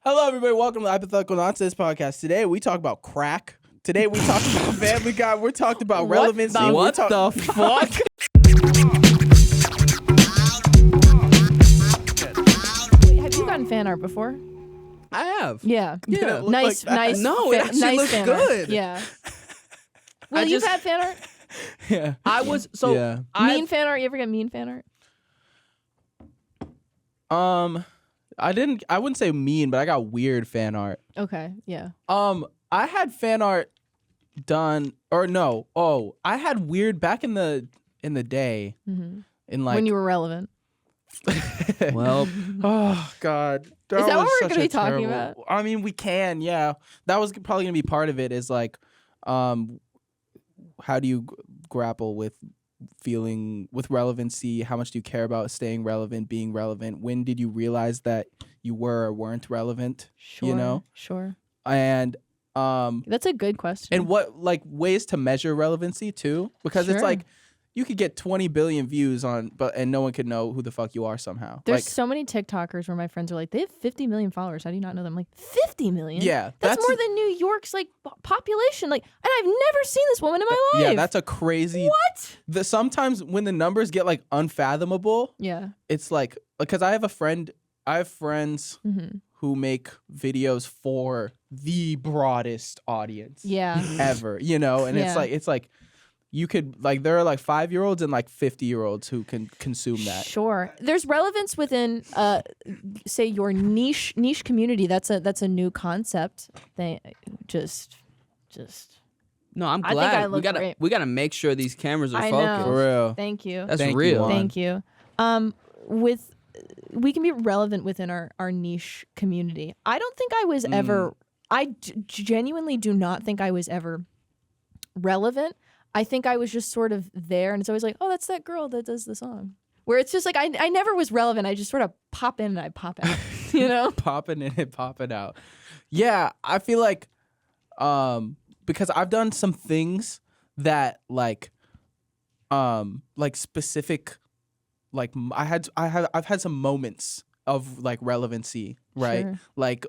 Hello, everybody. Welcome to the Hypothetical Nonsense podcast. Today, we talk about crack. Today, we talk about Family Guy. We're talking about relevancy. What the fuck? Wait, have you gotten fan art before? I have. Yeah. Yeah. Nice. No, it actually nice looks fan good. Art. Yeah. Well, you've had fan art? Yeah. I was Mean fan art? You ever get mean fan art? I wouldn't say mean, but I got weird fan art. Okay. Yeah. I had fan art done, or no. Oh, I had weird back in the day. Mm-hmm. In like when you were relevant. Well, oh God. Is that what was we're such gonna be a talking terrible- about? I mean, we can, yeah. That was probably gonna be part of it. Is like, how do you grapple with feeling with relevancy? How much do you care about staying relevant, being relevant? When did you realize that you were or weren't relevant? Sure. You know? Sure. And that's a good question. and what like ways to measure relevancy too? Because it's Sure. like you could get 20 billion views and no one could know who the fuck you are somehow. There's like, so many TikTokers where my friends are like, they have 50 million followers. How do you not know them? I'm like, 50 million? yeah, That's more than New York's like population. Like, and I've never seen this woman in my life. Yeah, that's a crazy. What? Sometimes when the numbers get like unfathomable, Yeah. it's like because I have friends Mm-hmm. who make videos for the broadest audience Yeah. ever, you know, and Yeah. it's like you could like there are like 5-year-olds and like 50-year-olds who can consume that. Sure. There's relevance within say your niche community. That's a new concept. They just no, I'm I think glad. I look great. We gotta make sure these cameras are I focused. know. For real. thank you. That's Thank you, real. Juan. Thank you. We can be relevant within our niche community. I don't think I was ever genuinely do not think I was ever relevant. I think I was just sort of there, and it's always like, oh, that's that girl that does the song. Where it's just like I never was relevant. I just sort of pop in and I pop out, you know? Popping in and popping out. Yeah, I feel like because I've done some things that like specific like I've had some moments of like relevancy, right? Sure. Like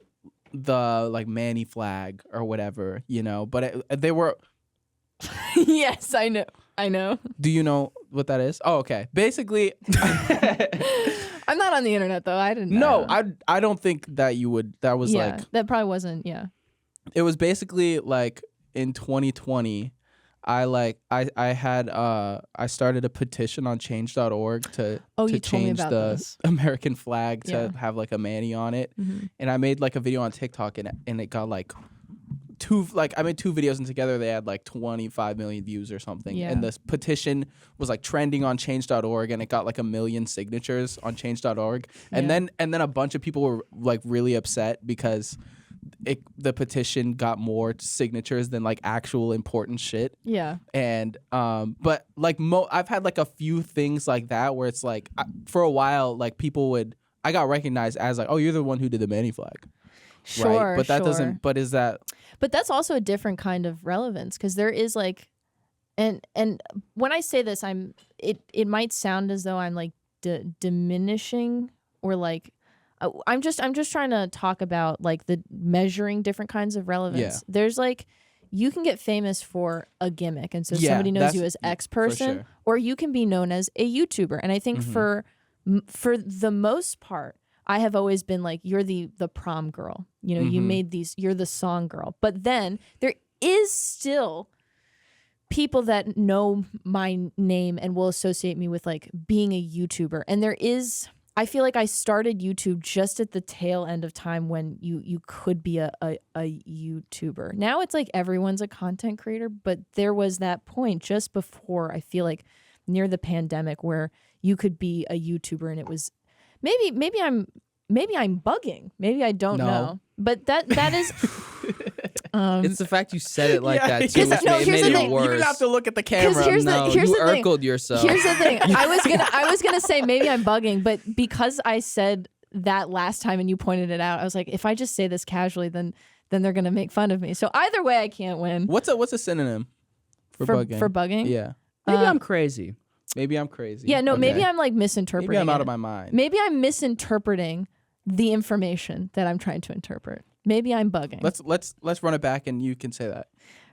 the like Manny flag or whatever, you know, but they were Yes, I know. Do you know what that is? Oh, okay. Basically I'm not on the internet though. I didn't no, know. I don't think that you would that was yeah, like that probably wasn't, yeah. it was basically like in 2020 I started a petition on change.org to You told me change about the this. American flag to Yeah. have like a Manny on it. Mm-hmm. And I made like a video on TikTok and it got like I made 2 videos and together they had like 25 million views or something. Yeah. And this petition was like trending on change.org and it got like 1 million signatures on change.org. And Yeah. then a bunch of people were like really upset because the petition got more signatures than like actual important shit. Yeah. And but like I've had like a few things like that where it's like for a while like I got recognized as like, oh, you're the one who did the Manny flag. Sure. Right? But that sure. doesn't but is that But that's also a different kind of relevance because there is like, and when I say this, it might sound as though I'm like diminishing or like, I'm just trying to talk about like the measuring different kinds of relevance. Yeah. There's like, you can get famous for a gimmick, and so Yeah, somebody knows that's- you as X person, sure. or you can be known as a YouTuber. And I think for the most part, I have always been like, you're the prom girl. You know, you made these, you're the song girl. But then there is still people that know my name and will associate me with like being a YouTuber. And I feel like I started YouTube just at the tail end of time when you could be a YouTuber. Now it's like everyone's a content creator, but there was that point just before, I feel like near the pandemic, where you could be a YouTuber and it was maybe I'm bugging. Maybe I don't know. But that is It's the fact you said it like Yeah, that too, which no, made here's the it thing. worse. You didn't have to look at the camera. here's the- no, here's you the thing. urkled yourself. Here's the thing. I was gonna say maybe I'm bugging, but because I said that last time and you pointed it out, I was like, if I just say this casually, then they're gonna make fun of me. So either way, I can't win. What's a synonym for bugging? For bugging? Yeah. Maybe I'm crazy. Maybe I'm crazy. Yeah, no, Okay. maybe I'm like misinterpreting. Maybe I'm out it. of my mind. Maybe I'm misinterpreting the information that I'm trying to interpret. Maybe I'm bugging. Let's run it back and you can say that.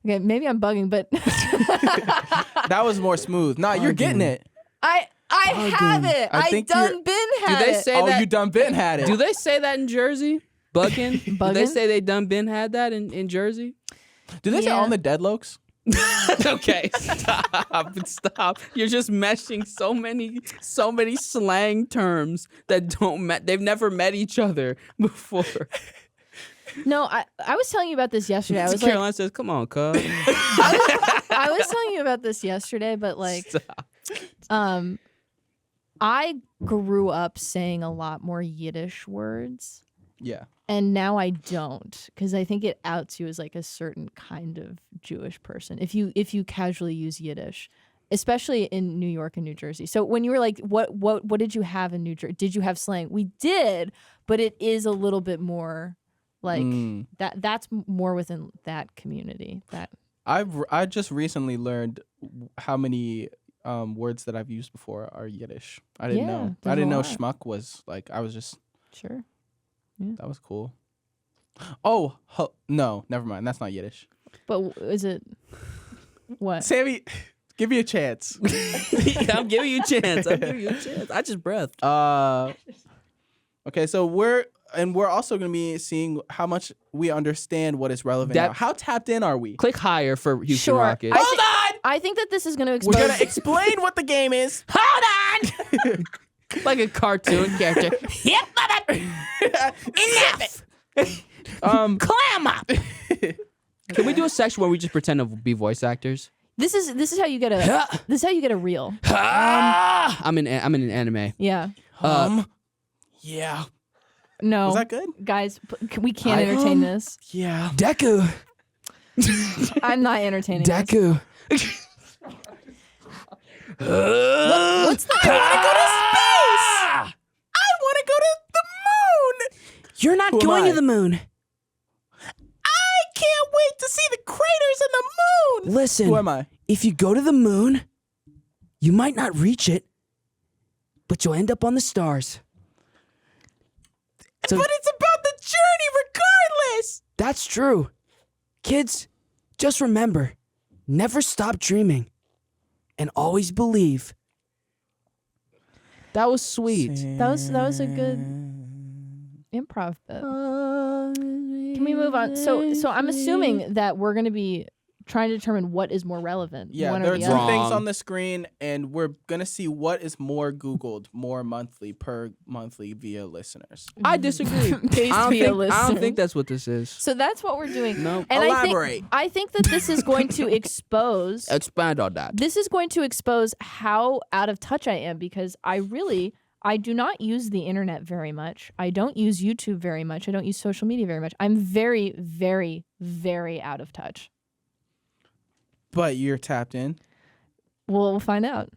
Okay, maybe I'm bugging, but that was more smooth. Nah, you're getting it. I have it. I done been had Do they it. say that? You done been had it. Do they say that in Jersey? Bugging? Do they say they done been had that in Jersey? Do they say on the deadlokes? Okay, stop. You're just meshing so many slang terms that they've never met each other before. No, I was telling you about this yesterday. I was Caroline says, "Come on, cuz." I was telling you about this yesterday, but like, Stop. I grew up saying a lot more Yiddish words. Yeah. And now I don't, because I think it outs you as like a certain kind of Jewish person if you casually use Yiddish, especially in New York and New Jersey. So when you were like, what did you have in New Jersey? Did you have slang? We did, but it is a little bit more like that's more within that community. That I just recently learned how many words that I've used before are Yiddish. I didn't know. I didn't know schmuck was like. I was just sure. Yeah. That was cool. Oh, no, never mind. That's not Yiddish. But is it what? Sammie, give me a chance. I'm giving you a chance. I just breathed. Okay, so we're also going to be seeing how much we understand what is relevant now. How tapped in are we? Click higher for Houston Sure. Rockets. Hold on! I think that this is going to expose. We're going to explain what the game is. Hold on! Like a cartoon character. Yep, enough. Clam up. Can we do a section where we just pretend to be voice actors? This is how you get a reel. I'm in an anime. Yeah. Yeah. No. Was that good? Guys, we can't entertain this. Yeah. Deku. I'm not entertaining Deku. What's that? I want to go to space. I want to go to the moon. You're not going to the moon. I can't wait to see the craters in the moon. Listen. Who am I? If you go to the moon, you might not reach it, but you'll end up on the stars. So, but it's about the journey regardless. That's true. Kids, just remember, never stop dreaming and always believe. That was sweet. That was a good improv bit. Can we move on? So I'm assuming that we're going to be trying to determine what is more relevant. Yeah, there are two things on the screen, and we're going to see what is more Googled, more per monthly via listeners. I disagree. I don't think that's what this is. So that's what we're doing. No. And Elaborate. I think that this is going to expose. Expand on that. This is going to expose how out of touch I am, because I do not use the internet very much. I don't use YouTube very much. I don't use social media very much. I'm very, very, very out of touch. But you're tapped in. We'll find out.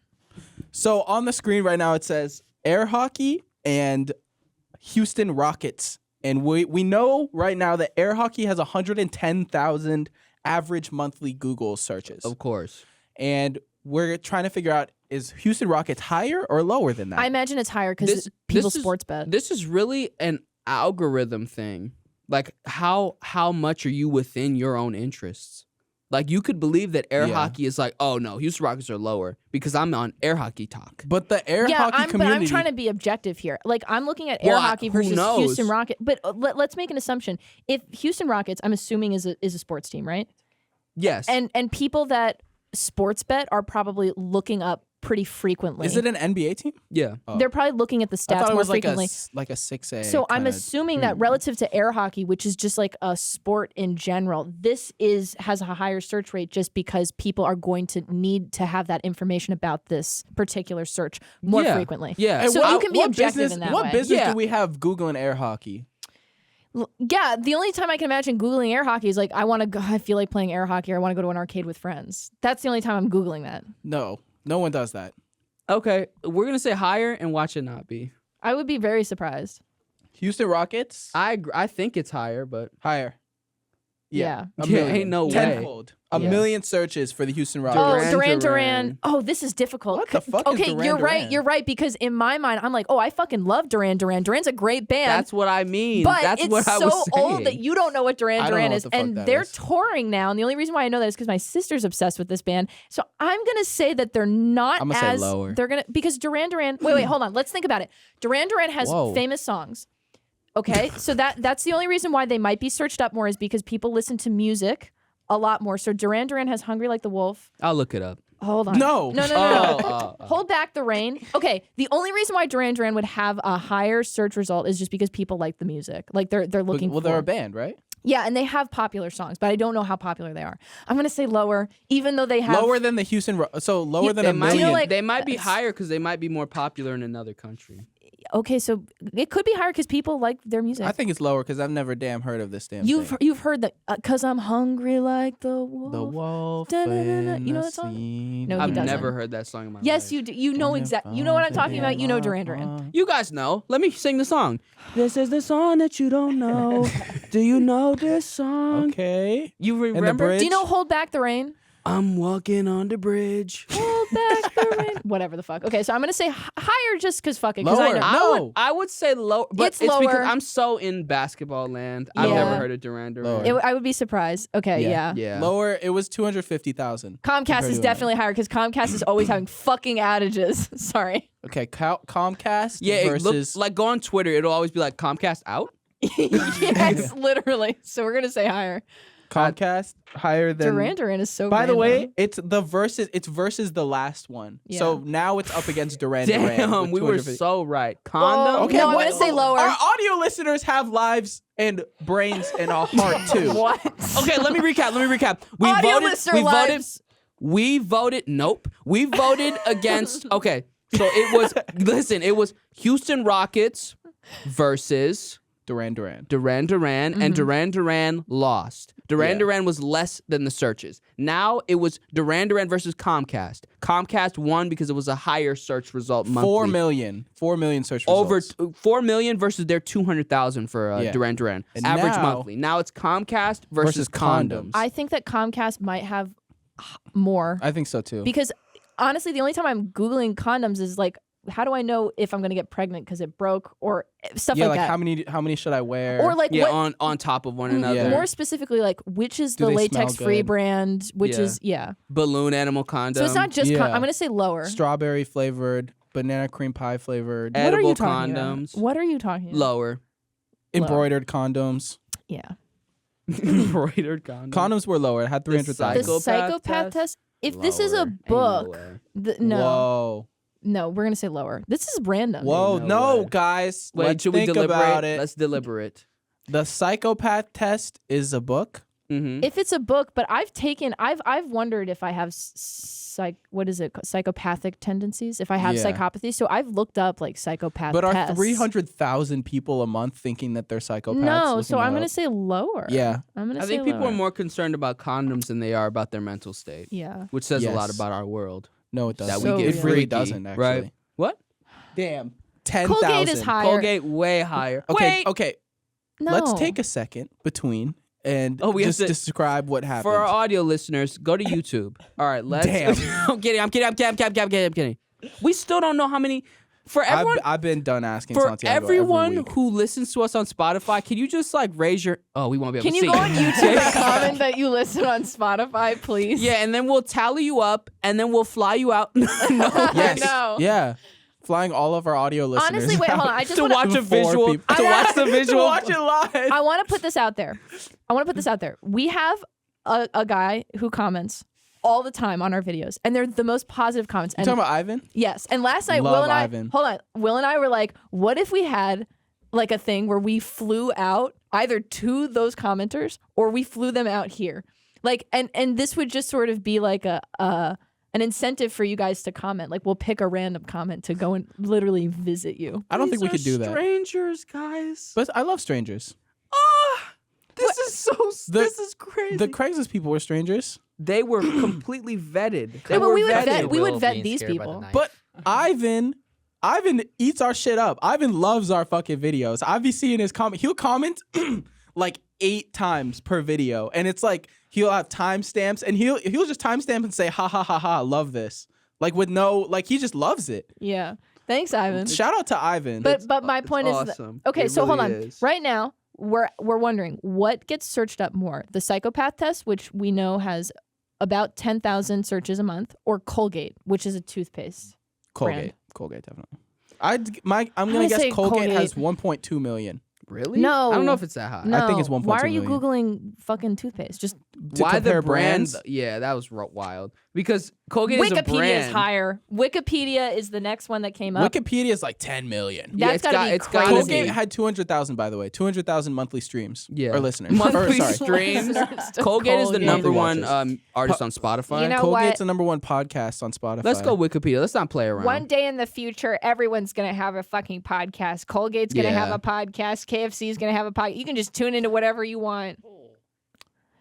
So on the screen right now, it says air hockey and Houston Rockets. And we know right now that air hockey has 110,000 average monthly Google searches. Of course. And we're trying to figure out, is Houston Rockets higher or lower than that? I imagine it's higher because people sports bet. This is really an algorithm thing. Like how much are you within your own interests? Like, you could believe that air hockey is like, oh, no, Houston Rockets are lower because I'm on air hockey talk. But the air hockey community... but I'm trying to be objective here. Like, I'm looking at air hockey versus Houston Rockets. But let's make an assumption. If Houston Rockets, I'm assuming, is a sports team, right? Yes. And people that sports bet are probably looking up pretty frequently. Is it an NBA team? Yeah. Oh. They're probably looking at the stats more frequently. Like a 6A. So I'm assuming that relative to air hockey, which is just like a sport in general, this has a higher search rate just because people are going to need to have that information about this particular search more frequently. Yeah. And so you can be objective in that way. What business do we have Googling air hockey? Yeah, the only time I can imagine Googling air hockey is like, I feel like playing air hockey, or I want to go to an arcade with friends. That's the only time I'm Googling that. No one does that. Okay, we're going to say higher and watch it not be. I would be very surprised. Houston Rockets? I think it's higher, but... Higher. Yeah. A Yeah, million. ain't no way. Tenfold. A Yeah. million searches for the Houston Oh, Rockets. Duran. Oh, this is difficult. What the fuck is Okay, Duran you're right. Duran? You're right because in my mind, I'm like, oh, I fucking love Duran Duran. Duran's a great band. That's what I mean. But That's it's what I so was saying. old that you don't know what Duran I don't Duran know is, what the fuck and that they're is. touring now. And the only reason why I know that is because my sister's obsessed with this band. So I'm gonna say that they're not I'm gonna say as lower. they're gonna because Duran Duran. Wait, hold on. Let's think about it. Duran Duran has Whoa. famous songs. Okay, so that's the only reason why they might be searched up more is because people listen to music a lot more. So Duran Duran has "Hungry Like the Wolf." I'll look it up. Hold on. No. No. Oh. Hold Back the Rain. Okay, the only reason why Duran Duran would have a higher search result is just because people like the music. Like they're looking Well, for. they're a band, right? Yeah, and they have popular songs, but I don't know how popular they are. I'm gonna say lower, even though they have Lower than the Houston. So lower Yeah, than They a might, million. You know, like, they might be higher because they might be more popular in another country. Okay, so it could be higher because people like their music. I think it's lower because I've never damn heard of this damn thing. You've heard that because I'm hungry like the wolf. The wolf. Da-na-na-na. in You know the that song? sea. No, he I've doesn't. never heard that song in my life. Yes, you do. You know exactly. You know what I'm talking about. You know Duran Duran. You guys know. Let me sing the song. This is the song that you don't know. Do you know this song? Okay. You the remember? bridge? Do you know Hold Back the Rain? I'm walking on the bridge. Hold back the rain. Whatever the fuck. Okay, so I'm gonna say higher just because fuck it. 'Cause I Lower. know. No. I would say low, but It's it's because lower. I'm so in basketball land. I've Yeah. never heard of Duran Duran. Lower. I would be surprised. Okay, yeah. Yeah. Lower. It was 250,000. Comcast compared is to definitely higher because Comcast is always having fucking outages. Sorry. Okay. Comcast Yeah, it versus. like go on Twitter. It'll always be like Comcast out. Yes, literally. So we're gonna say higher. Comcast higher than. Duran Duran is so. By the way, random. it's the versus. It's versus the last one. So now it's up against Duran Duran. Damn, with we were 250. so right. Condom. Okay, No, I'm what- gonna say lower. Our audio listeners have lives and brains and a heart too. What? Okay, let me recap. We Audio voted. listener We voted. lives. We voted. Nope. We voted against. Okay, so it was. Listen, it was Houston Rockets versus Duran Duran. Duran Duran, and Duran Duran lost. Duran Yeah. Duran was less than the searches. Now it was Duran Duran versus Comcast. Comcast won because it was a higher search result monthly. 4 million. 4 million search Over results. 4 million versus their 200,000 for Yeah. Duran Duran. And Average now- monthly. Now it's Comcast versus condoms. I think that Comcast might have more I think so too. because honestly, the only time I'm googling condoms is like, how do I know if I'm gonna get pregnant because it broke or stuff yeah, like like that? how many should I wear? Or like yeah, what? on top of one another. Yeah. More specifically, like which is Do the they latex-free smell good? brand? Which Yeah. is Balloon animal condom. So it's not just. Yeah. I'm gonna say lower. strawberry flavored, banana cream pie flavored, What are edible you talking condoms. about? What are you talking about? Lower. embroidered condoms. Yeah. Embroidered condoms. Condoms were lower. It had The 300,000. The psychopath test. If this is a Lower. Ain't book, no way. Whoa. no, we're gonna say lower. This is random. Whoa, no no, way. guys. Wait, let's should we think deliberate? about it. Let's deliberate. The psychopath test is a book. Mm-hmm. If it's a book, but I've wondered if I have what is it, psychopathic tendencies, if I have Yeah. psychopathy. So I've looked up like psychopath But are tests. 300,000 people a month thinking that they're psychopaths? No, looking so it I'm gonna up? say lower. Yeah. I'm gonna I say think people lower. are more concerned about condoms than they are about their mental state, Yeah. which says a lot Yes. about our world. No, it doesn't. we get it really freaky, doesn't, actually. right? What? Damn. 10,000. Colgate is higher. Colgate way higher. Okay, Wait, okay. No. Let's take a second between and Oh, we have just to- describe what happened. for our audio listeners, go to YouTube. All right, let's. Damn. I'm kidding. We still don't know how many. For everyone, I've been done asking for Santiago everyone every week. who listens to us on Spotify, can you just like raise your? Oh, we won't be able Can to you see. go on YouTube and comment that you listen on Spotify, please? Yeah, and then we'll tally you up, and then we'll fly you out. no, Yes. know. Yeah. Flying all of our audio listeners. Honestly, wait, hold on. I just to wanna, watch a Four visual. people. To watch the to visual. watch it live. I want to put this out there. We have a guy who comments all the time on our videos, and they're the most positive comments. You And talking about Ivan? yes, and last night, Love Will and Ivan. Will and I were like, what if we had like a thing where we flew out either to those commenters or we flew them out here, like, and this would just sort of be like an incentive for you guys to comment. Like, we'll pick a random comment to go and literally visit you. I don't think we could do that. Strangers, guys. But I love strangers. This is so. This is crazy. The Craigslist people were strangers. They were completely vetted. They Yeah, but were we would vetted. vet. We would Will vet being these scared by the people. knife. But Ivan eats our shit up. Ivan loves our fucking videos. I be seeing his comment. He'll comment like 8 times per video, and it's like he'll have timestamps, and he'll just timestamp and say ha ha ha ha, love this, like with no, like he just loves it. Yeah. Thanks, Ivan. Shout out to Ivan. But my point is awesome. okay. It So really hold on. is. Right now, we're wondering what gets searched up more: the psychopath test, which we know has about 10,000 searches a month, or Colgate, which is a toothpaste. Colgate definitely. I'm gonna gonna guess say Colgate has Colgate. 1.2 million. Really? No. I don't know if it's that high. No. I think it's 1.2 Why are you million. googling fucking toothpaste? Just To Why compare the brand? brands? Yeah, that was wild. Because Colgate is a Wikipedia brand. is higher. Wikipedia is the next one that came up. Wikipedia is like 10 million. Yeah, That's gotta be it's gotta crazy. Colgate had 200,000, by the way. 200,000 monthly streams. Yeah. Or listeners. Monthly Or, sorry. streams. Colgate. Colgate is the number Monthly one watches. artist on Spotify. You know Colgate's what? the number 1 podcast on Spotify. Let's go Wikipedia. Let's not play around. One day in the future, everyone's gonna have a fucking podcast. Colgate's gonna have Yeah. a podcast. KFC's gonna have a podcast. You can just tune into whatever you want.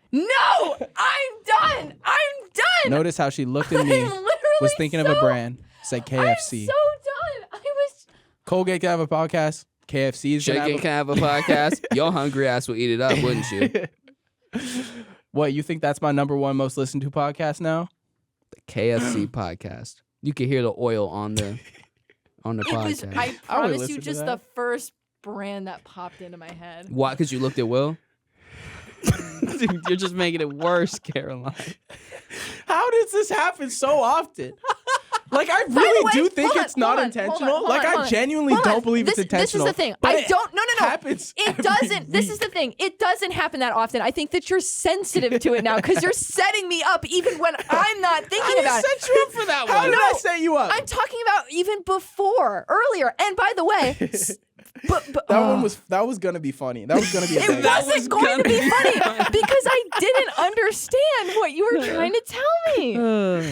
No, I'm done. I'm done. Notice how she looked at I'm me, literally was thinking of a brand, said KFC. I'm so done. I was. Colgate can have a podcast. KFC's Shake gonna It can have a podcast. Your hungry ass will eat it up, wouldn't you? What, you think that's my number 1 most listened to podcast now? The KFC podcast. You can hear the oil on the It was. podcast. I I would promise listen you, to just that. the first brand that popped into my head. Why? Because you looked at Will? Dude, you're just making it worse, Caroline. How does this happen so often? Like, I By the really way, do think hold it's on, not hold on, intentional. hold on, Like, hold I on. genuinely Hold on. don't believe it's intentional. This is the thing. but I it don't. No. happens It every doesn't. This week. is the thing. It doesn't happen that often. I think that you're sensitive to it now because you're setting me up even when I'm not thinking about it. set you up for that How one. did I set you up? I'm talking about even before, earlier. And by the way, That was gonna be funny. That was gonna be a it banger. That wasn't was going to be gonna funny be funny. because I didn't understand what you were trying to tell me.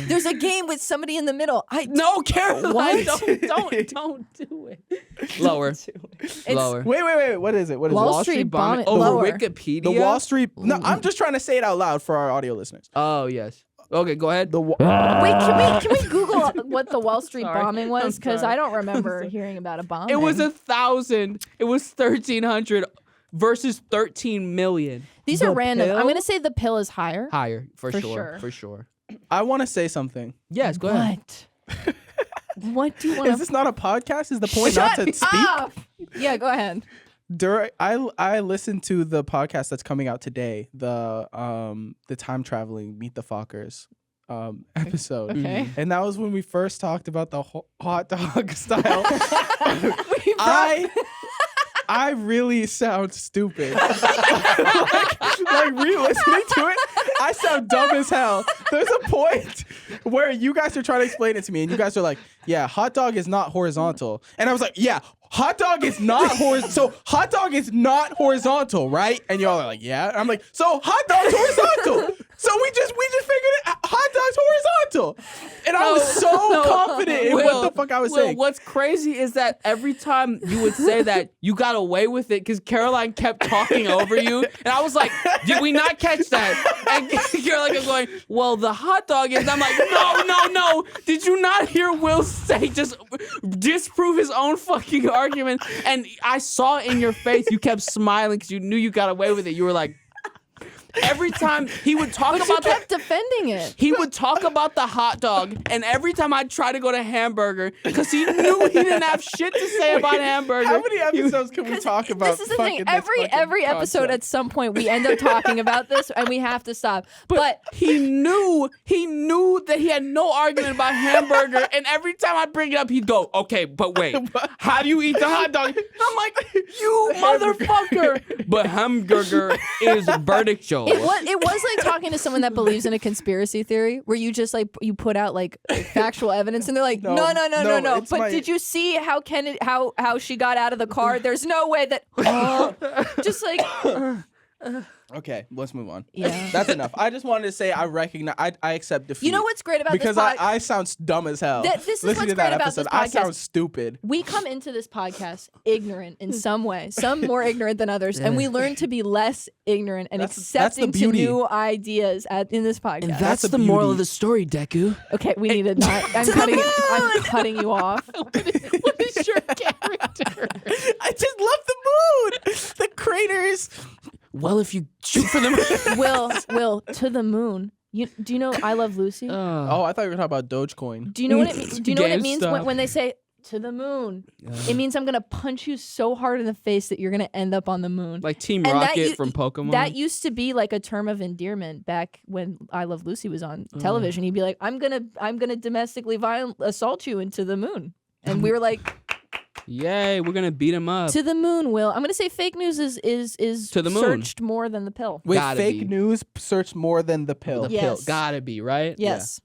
There's a game with somebody in the middle. No, Caroline, What? don't do it. Lower. Lower. Wait. What is it? What is Wall it? Street bombing. Over Lower. Wikipedia? The Wall Street. No, I'm just trying to say it out loud for our audio listeners. Oh, yes. Okay, go ahead. The Wait, can we Google what the Wall Street Sorry. bombing was? I'm Because sorry. I don't remember hearing about a bombing. It was 1,000. It was 1,300 versus 13 million. These are The random. pill? I'm gonna say the pill is higher. Higher, for For sure. sure. For sure. I want to say something. Yes, go ahead. What? What do you want Is this not a podcast? Is the point not to speak? up? Yeah, go ahead. I listened to the podcast that's coming out today, the time traveling Meet the Fockers episode. Okay. And that was when we first talked about the hot dog style. We brought- I really sound stupid. like re-listening to it, I sound dumb as hell. There's a point where you guys are trying to explain it to me, and you guys are like, "Yeah, hot dog is not horizontal," and I was like, "Yeah, hot dog is not horizontal. So hot dog is not horizontal, right?" And y'all are like, "Yeah." And I'm like, "So hot dog's horizontal." So we just figured it. Hot dog's horizontal, and I was so confident in what the fuck I was saying. What's crazy is that every time you would say that, you got away with it because Caroline kept talking over you, and I was like, "Did we not catch that?" And Caroline kept going, "Well, the hot dog is." I'm like, "No. Did you not hear Will say just disprove his own fucking argument?" And I saw in your face you kept smiling because you knew you got away with it. You were like. Every time he would talk But you about kept defending it. he would talk about the hot dog, and every time I'd try to go to hamburger, because he knew he didn't have shit to say about hamburger. How many episodes can we talk about? This is the thing. fucking this fucking Every episode concept? at some point we end up talking about this and we have to stop. But he knew that he had no argument about hamburger, and every time I bring it up, he'd go, "Okay, but wait, how do you eat the hot dog?" I'm like, "You motherfucker!" But hamburger is vertical. it was like talking to someone that believes in a conspiracy theory where you just like you put out like factual evidence and they're like, no. No, it's But my- did you see how Kennedy how she got out of the car? There's no way that just like Okay, let's move on. yeah. That's enough. I just wanted to say I recognize I accept defeat. You know what's great about because this podcast? I sound dumb as hell. This is Listening what's to that great about episode, this I podcast. sound stupid. We come into this podcast ignorant in some way, some more ignorant than others, and we learn to be less ignorant and That's the accepting to beauty. new ideas in this podcast. That's the the moral beauty. of the story, Deku. Okay, we need to not. I'm cutting you off. What is your character? I just love the mood. The craters. Well, if you shoot for the moon. Will, to the moon. Do you know I Love Lucy? Oh, I thought you were talking about Dogecoin. Do you know what it means? Do you know what it means GameStop. when they say to the moon? It means I'm gonna punch you so hard in the face that you're gonna end up on the moon. Like Team And Rocket from Pokemon. That used to be like a term of endearment back when I Love Lucy was on television. He'd be like, I'm gonna domestically assault you into the moon. And we were like, yay, we're gonna beat him up. to the moon, Will. I'm gonna say fake news is To the moon. searched more than the pill. Wait, Gotta fake be. news searched more than the pill. The Yes. pill. Gotta be, right? Yes.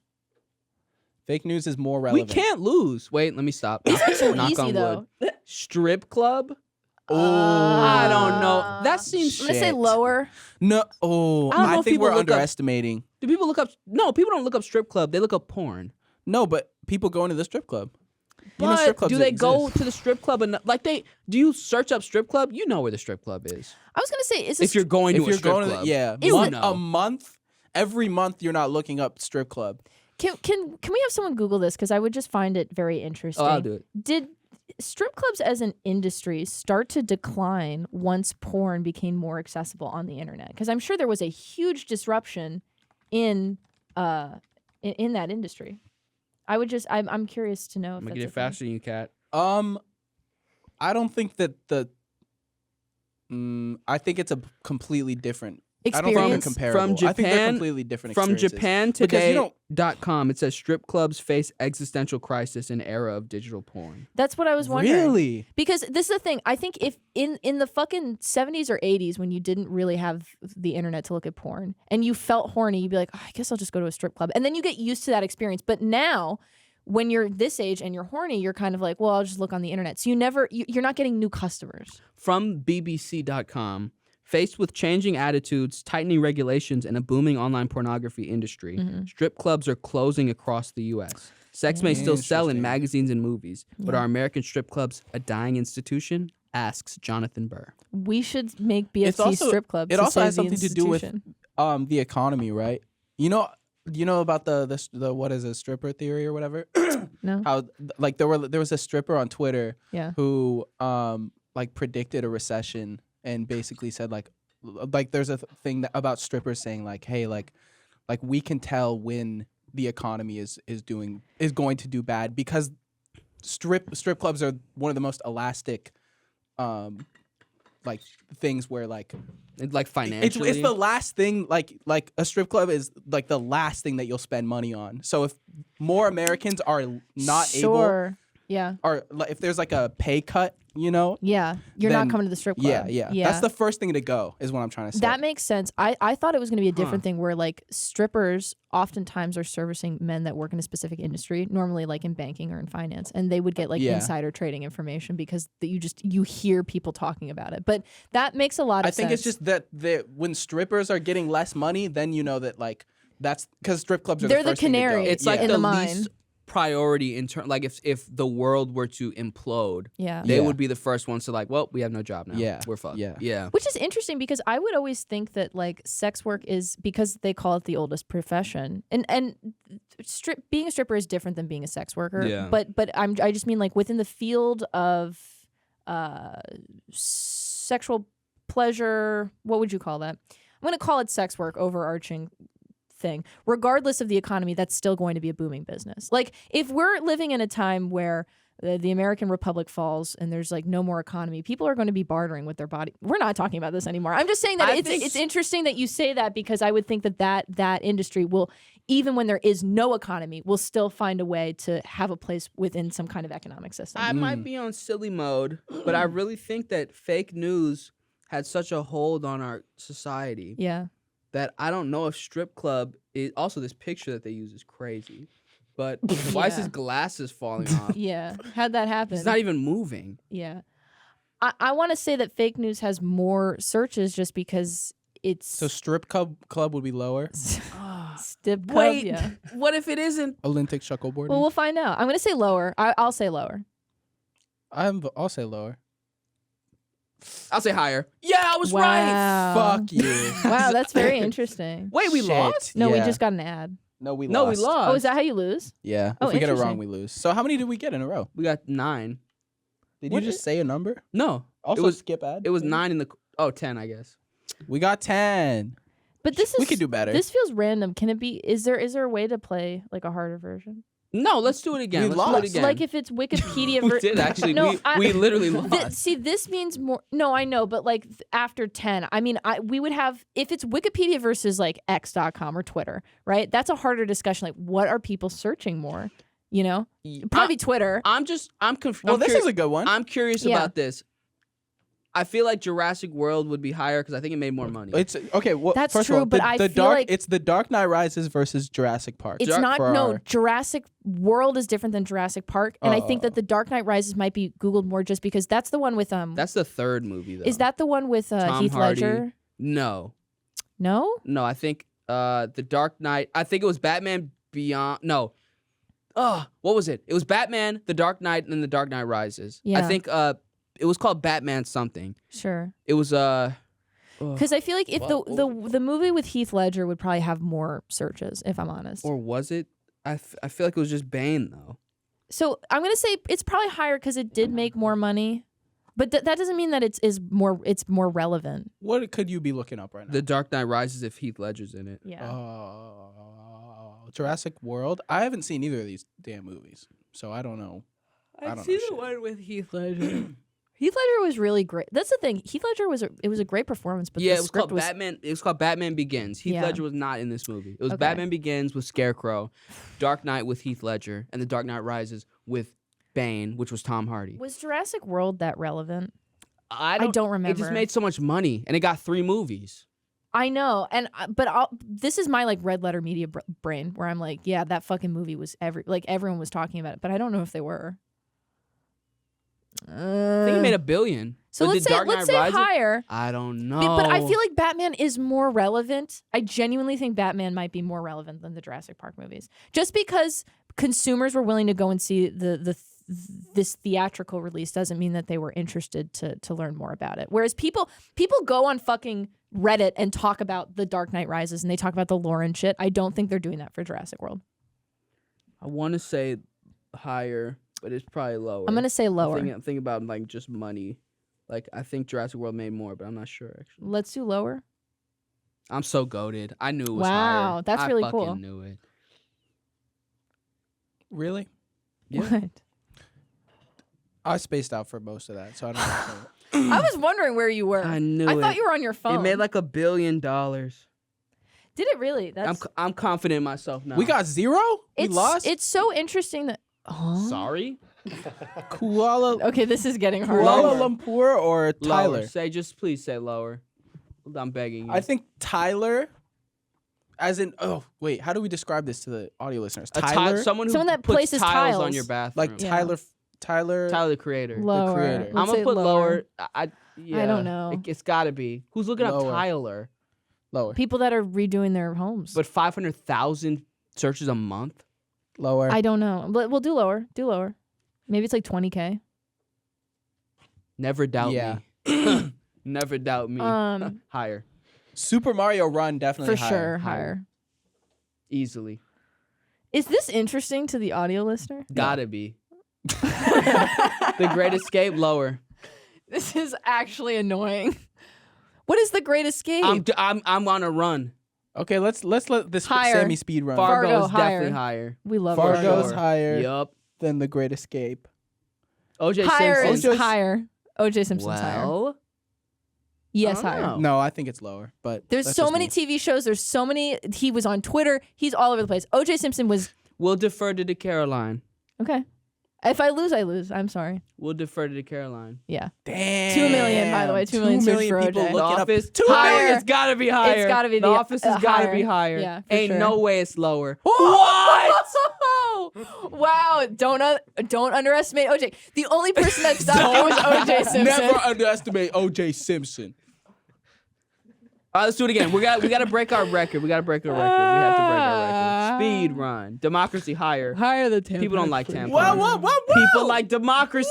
Fake news is more We relevant. can't lose. Wait, let me stop. These are so Knock easy on though. wood. Strip club? Oh, I don't know. That seems I'm gonna say Shit. lower. No. Oh, I don't know I if think people we're look up- underestimating. Do people look up? No, people don't look up strip club. They look up porn. No, but people go into the strip club. You know But strip clubs do they go exist. to the strip club and do you search up strip club? You know where the strip club is. I was gonna say is If you're going If to a you're strip going club. to yeah, Is month, it- No. a month, every month you're not looking up strip club. Can we have someone Google this because I would just find it very interesting. Oh, I'll do it. Did strip clubs as an industry start to decline once porn became more accessible on the internet? Because I'm sure there was a huge disruption in that industry. I'm curious to know if I'm gonna that's get a it thing. faster than you, Cat. I don't think that I think it's a completely different. I don't think they're Experience. comparable. From I think they're Japan- completely different From experiences. Because you don't- JapanToday.com, it says strip clubs face existential crisis in era of digital porn. That's what I was wondering. Really? Because this is the thing. I think if in the fucking 70s or 80s when you didn't really have the internet to look at porn and you felt horny, you'd be like, oh, I guess I'll just go to a strip club. And then you get used to that experience. But now when you're this age and you're horny, you're kind of like, well, I'll just look on the internet. So you're not getting new customers. From BBC.com, faced with changing attitudes, tightening regulations, and a booming online pornography industry, strip clubs are closing across the U.S. Sex may still sell in Interesting. magazines and movies, but Yeah. are American strip clubs a dying institution? Asks Jonathan Burr. We should make BFT It's also- strip clubs. it to also save has the something to do with institution. the economy, right? You know about the what is a stripper theory or whatever? No. How like there was a stripper on Twitter Yeah. who like predicted a recession and basically said like there's a thing about strippers saying like, hey, like we can tell when the economy is going to do bad because strip clubs are one of the most elastic like things where like Like financially. it's the last thing like a strip club is like the last thing that you'll spend money on. So if more Americans are not able Sure. Yeah. or like, if there's like a pay cut, you know, Yeah. You're then- not coming to the strip club. yeah. That's the first thing to go is what I'm trying to say. That makes sense. I thought it was going to be a different thing where like strippers oftentimes are servicing men that work in a specific industry, normally like in banking or in finance, and they would get like Yeah. insider trading information because you hear people talking about it. But that makes a lot of I sense. think it's just that when strippers are getting less money, then you know that like that's because strip clubs are They're the the first thing to go. canary. It's like in the the mine. least priority in turn. Like if the world were to implode, yeah. they Yeah. would be the first ones to like, well, we have no job now. Yeah. We're fucked. Yeah. Yeah. Which is interesting because I would always think that like sex work is because they call it the oldest profession, and being a stripper is different than being a sex worker. Yeah. But I just mean like within the field of sexual pleasure. What would you call that? I'm going to call it sex work, overarching thing. Regardless of the economy, that's still going to be a booming business. Like if we're living in a time where the American Republic falls and there's like no more economy, people are going to be bartering with their body. We're not talking about this anymore. I'm just saying that it's interesting that you say that because I would think that industry will, even when there is no economy, will still find a way to have a place within some kind of economic system. I might be on silly mode, but I really think that fake news had such a hold on our society Yeah. that I don't know if strip club is also this picture that they use is crazy. But why is Yeah. his glasses falling off? Yeah. How'd that happen? It's not even moving. Yeah. I want to say that fake news has more searches just because it's So strip club would be lower. Stip Cub, Wait, yeah. what if it isn't? Olympic shuffleboarding. Well, we'll find out. I'm going to say lower. I'll say lower. I'll say lower. I'll say higher. Yeah, I was right. Wow. Fuck you. Wow, that's very interesting. Wait, we Shit. lost? No, we Yeah. just got an ad. No, we No, we lost. lost. Oh, is that how you lose? Yeah. Oh, If we get it wrong, interesting. we lose. So how many did we get in a row? We got 9. Did What you just say a number? No, Also it was skip ad. it was maybe? 9 in the 10, I guess. We got 10. But this We is could do better. This feels random. Can it be? Is there a way to play like a harder version? No, let's do it again. We Let's lost. do it again. Like if it's Wikipedia. We did actually. No, we literally lost. See, this means more. No, I know, but like after 10, I mean, we would have if it's Wikipedia versus like X.com or Twitter, right? That's a harder discussion. Like, what are people searching more? You know, probably Twitter. I'm confused. Well, this is a good one. I'm curious about this. I feel like Jurassic World would be higher because I think it made more money. It's okay. Well, That's first true, of all, but I feel like it's the Dark Knight Rises versus Jurassic Park. It's not. Jurassic World is different than Jurassic Park, and I think that the Dark Knight Rises might be Googled more just because that's the one with That's the third movie though. Is that the one with Tom Heath Hardy. Ledger? No. No. No, I think the Dark Knight. I think it was Batman Beyond. No. What was it? It was Batman, The Dark Knight, and then The Dark Knight Rises. Yeah. I think it was called Batman something. Sure. It was Because I feel like if the movie with Heath Ledger would probably have more searches, if I'm honest. or was it? I feel like it was just Bane though. So I'm gonna say it's probably higher because it did make more money, but that doesn't mean that it's more relevant. What could you be looking up right now? The Dark Knight Rises if Heath Ledger's in it. Yeah. Jurassic World. I haven't seen either of these damn movies, so I don't know. I've seen the one with Heath Ledger. Heath Ledger was really great. That's the thing. Heath Ledger was a great performance, but Yeah, the it was script called Batman. It was called Batman Begins. Heath Yeah. Ledger was not in this movie. It was Okay. Batman Begins with Scarecrow, Dark Knight with Heath Ledger, and The Dark Knight Rises with Bane, which was Tom Hardy. Was Jurassic World that relevant? I don't remember. It just made so much money, and it got 3 movies. I know, this is my like red letter media brain where I'm like, yeah, that fucking movie was everyone was talking about it, but I don't know if they were. I think it made $1 billion. So But let's did say Dark Knight say Rises- higher. I don't know. But I feel like Batman is more relevant. I genuinely think Batman might be more relevant than the Jurassic Park movies, just because consumers were willing to go and see this theatrical release doesn't mean that they were interested to learn more about it. Whereas people go on fucking Reddit and talk about the Dark Knight Rises and they talk about the lore and shit. I don't think they're doing that for Jurassic World. I want to say higher, but it's probably lower. I'm gonna say lower. I'm thinking about like just money. Like I think Jurassic World made more, but I'm not sure actually. Let's do lower. I'm so goated. I knew it was higher. Wow, that's I really fucking cool. Knew it. Really? Yeah. What? I spaced out for most of that, so I don't know. I was wondering where you were. I knew I it. thought you were on your phone. It made like $1 billion. Did it really? That's I'm confident in myself now. We got 0? We lost? It's so interesting that. Sorry. Kuala Okay, this is getting hard. Kuala Lumpur or Tyler? Lower. Please say lower. I'm begging you. I think Tyler, as in, oh, wait, how do we describe this to the audio listeners? Tyler? someone that puts places tiles tiles. on your bathroom. Like Yeah. Tyler the creator. Lower. creator. Let's I'm gonna say put lower. Yeah, I don't know. It's gotta be. Who's looking up Lower. Tyler? Lower. People that are redoing their homes. But 500,000 searches a month. Lower. I don't know. But we'll do lower. Do lower. Maybe it's like 20K. Never doubt Yeah. me. Never doubt me. Higher, Super Mario Run definitely For higher. sure, higher. easily. Is this interesting to the audio listener? Gotta be. The Great Escape, lower. This is actually annoying. What is the Great Escape? I'm on a run. Okay, let's let this Higher. Sammy speed run. Fargo, Fargo's higher. definitely higher. We love Fargo's Fargo. higher Yup. than The Great Escape. OJ Higher Simpson. is higher. OJ Simpson's higher. Well, Yes, I don't higher. know. No, I think it's lower. But There's that's so just many me. TV shows. There's so many. He was on Twitter. He's all over the place. OJ Simpson was we'll defer to the Caroline. okay. If I lose, I lose. I'm sorry. We'll defer to the Caroline. Yeah. Damn. 2 million, by the way. 2 million search for people OJ. looking The up. Office, 2 Higher. million. It's gotta be higher. It's gotta be the Office has gotta higher. be higher. Yeah, for Ain't sure. no way it's lower. What? Wow! Don't underestimate OJ. The only person that stopped it was OJ Simpson. Never underestimate OJ Simpson. All right, let's do it again. We got to break our record. We have to break our record. Speed run. Democracy higher. Higher the tampon. People don't like tampons. What? People like democracy.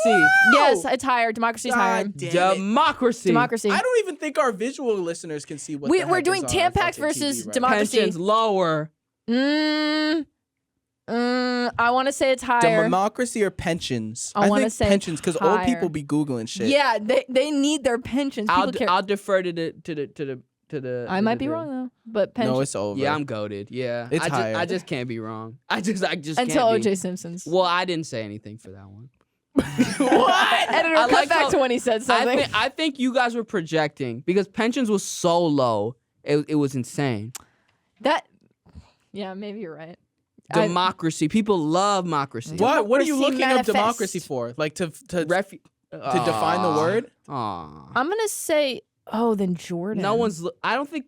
Yes, it's higher. Democracy's higher. God damn it. Democracy. Democracy. I don't even think our visual listeners can see what We're the heck doing is on our Tampax fucking versus TV right democracy. Pensions lower. I want to say it's now. higher. Democracy or pensions? I wanna think say pensions because old higher. people be googling shit. Yeah, they need their pensions. People care. I'll defer to the to the. I might be wrong though, but pension No, it's over. Yeah, I'm goaded. Yeah, It's higher. I just can't be wrong. I just until can't be. O.J. Simpson's. Well, I didn't say anything for that one. What? Editor, I cut like back how- to when he said something. I think you guys were projecting because pensions was so low. It was insane. Yeah, maybe you're right. Democracy. People love democracy. What are you Democracy looking up manifest. democracy for? Like to define the Aw. word? Aw. I'm gonna say, then Jordan. No one's. I don't think.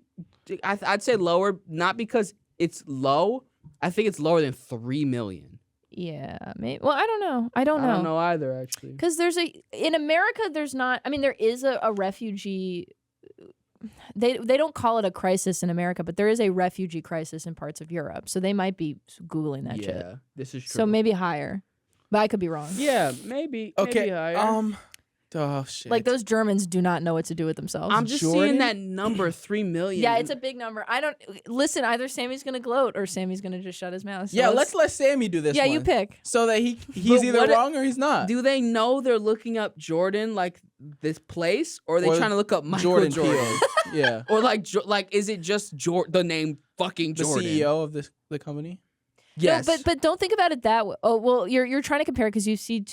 I'd say lower, not because it's low. I think it's lower than 3 million. Yeah, maybe. Well, I don't know. I don't know. Either, actually. Because in America, there's not. I mean, there is a refugee. They don't call it a crisis in America, but there is a refugee crisis in parts of Europe. So they might be googling that shit. Yeah, this is true. So maybe higher, but I could be wrong. Yeah, maybe. Okay. Maybe higher. Oh shit. Like those Germans do not know what to do with themselves. I'm just Jordan? seeing that number 3 million. Yeah, it's a big number. I don't listen. Either Sammy's gonna gloat or Sammy's gonna just shut his mouth. So Yeah, let's let Sammie do this. Yeah, one. you pick. So that he's But either what- wrong or he's not. Do they know they're looking up Jordan, like this place, or are they Or trying to look up Michael Jordan Jordan? Peele. Yeah. Or like is it just the name fucking The Jordan? CEO of the company. Yes. No, but don't think about it that way. Oh well, you're trying to compare because you see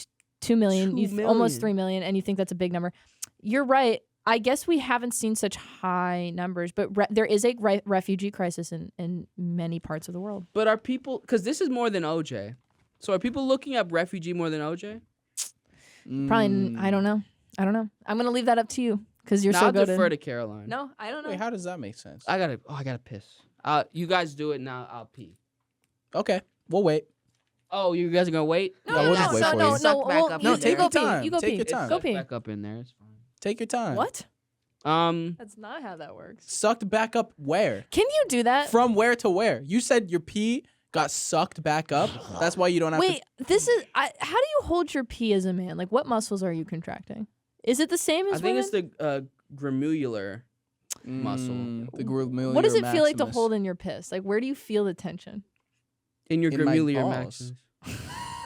2 million, 2 almost million. 3 million, and you think that's a big number. You're right. I guess we haven't seen such high numbers, but there is a refugee crisis in many parts of the world. But are people, because this is more than OJ, so are people looking up refugee more than OJ? Probably, I don't know. I'm gonna leave that up to you because you're Now so I'll good. defer to Caroline. No, I don't know. Wait, how does that make sense? I gotta piss. You guys do it now. I'll pee. Okay, we'll wait. Oh, you guys are gonna wait? No, Yeah, we'll just wait for you. no. Suck back Well, up you, in you there. go your pee. time. You go Take pee. your time. Go Suck pee. back up in there. It's fine. Take your time. What? That's not how that works. Sucked back up where? Can you do that? From where to where? You said your pee got sucked back up. That's why you don't have Wait, this is. How do you hold your pee as a man? Like, what muscles are you contracting? Is it the same as I think it's women? the granular to muscle. The granular What does it feel like to maximus. hold in your piss? Like, where do you feel the tension? in your In my granular balls. maximus.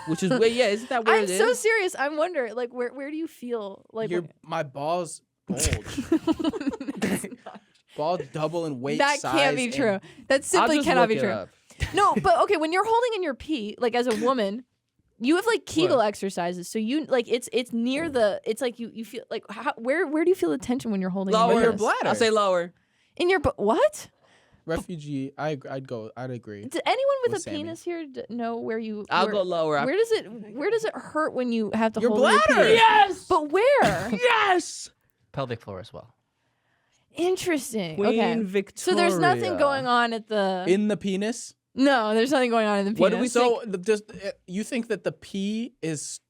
Which is isn't that where I'm it is? so serious. I'm wondering, like, where do you feel? Like, My balls bulge. That's not- Balls double in weight. that can't be size, true. and- That I'll simply just cannot look be it true. up. No, but okay, when you're holding in your pee, like as a woman, you have like Kegel What? exercises. So you like it's near the. It's like you feel like where do you feel the tension when you're holding in Lower. your your piss? bladder. I'll say lower. In your what? Refugee. I'd agree. Does anyone with With a Sammie. penis here know where you? I'll where, go lower. Where does it hurt when you have to Your hold bladder. in your pee? Yes. But where? Yes. Pelvic floor as well. Interesting. Queen okay. Victoria. So there's nothing going on at the. In the penis. No, there's nothing going on in the penis. What do we So you think that the pee is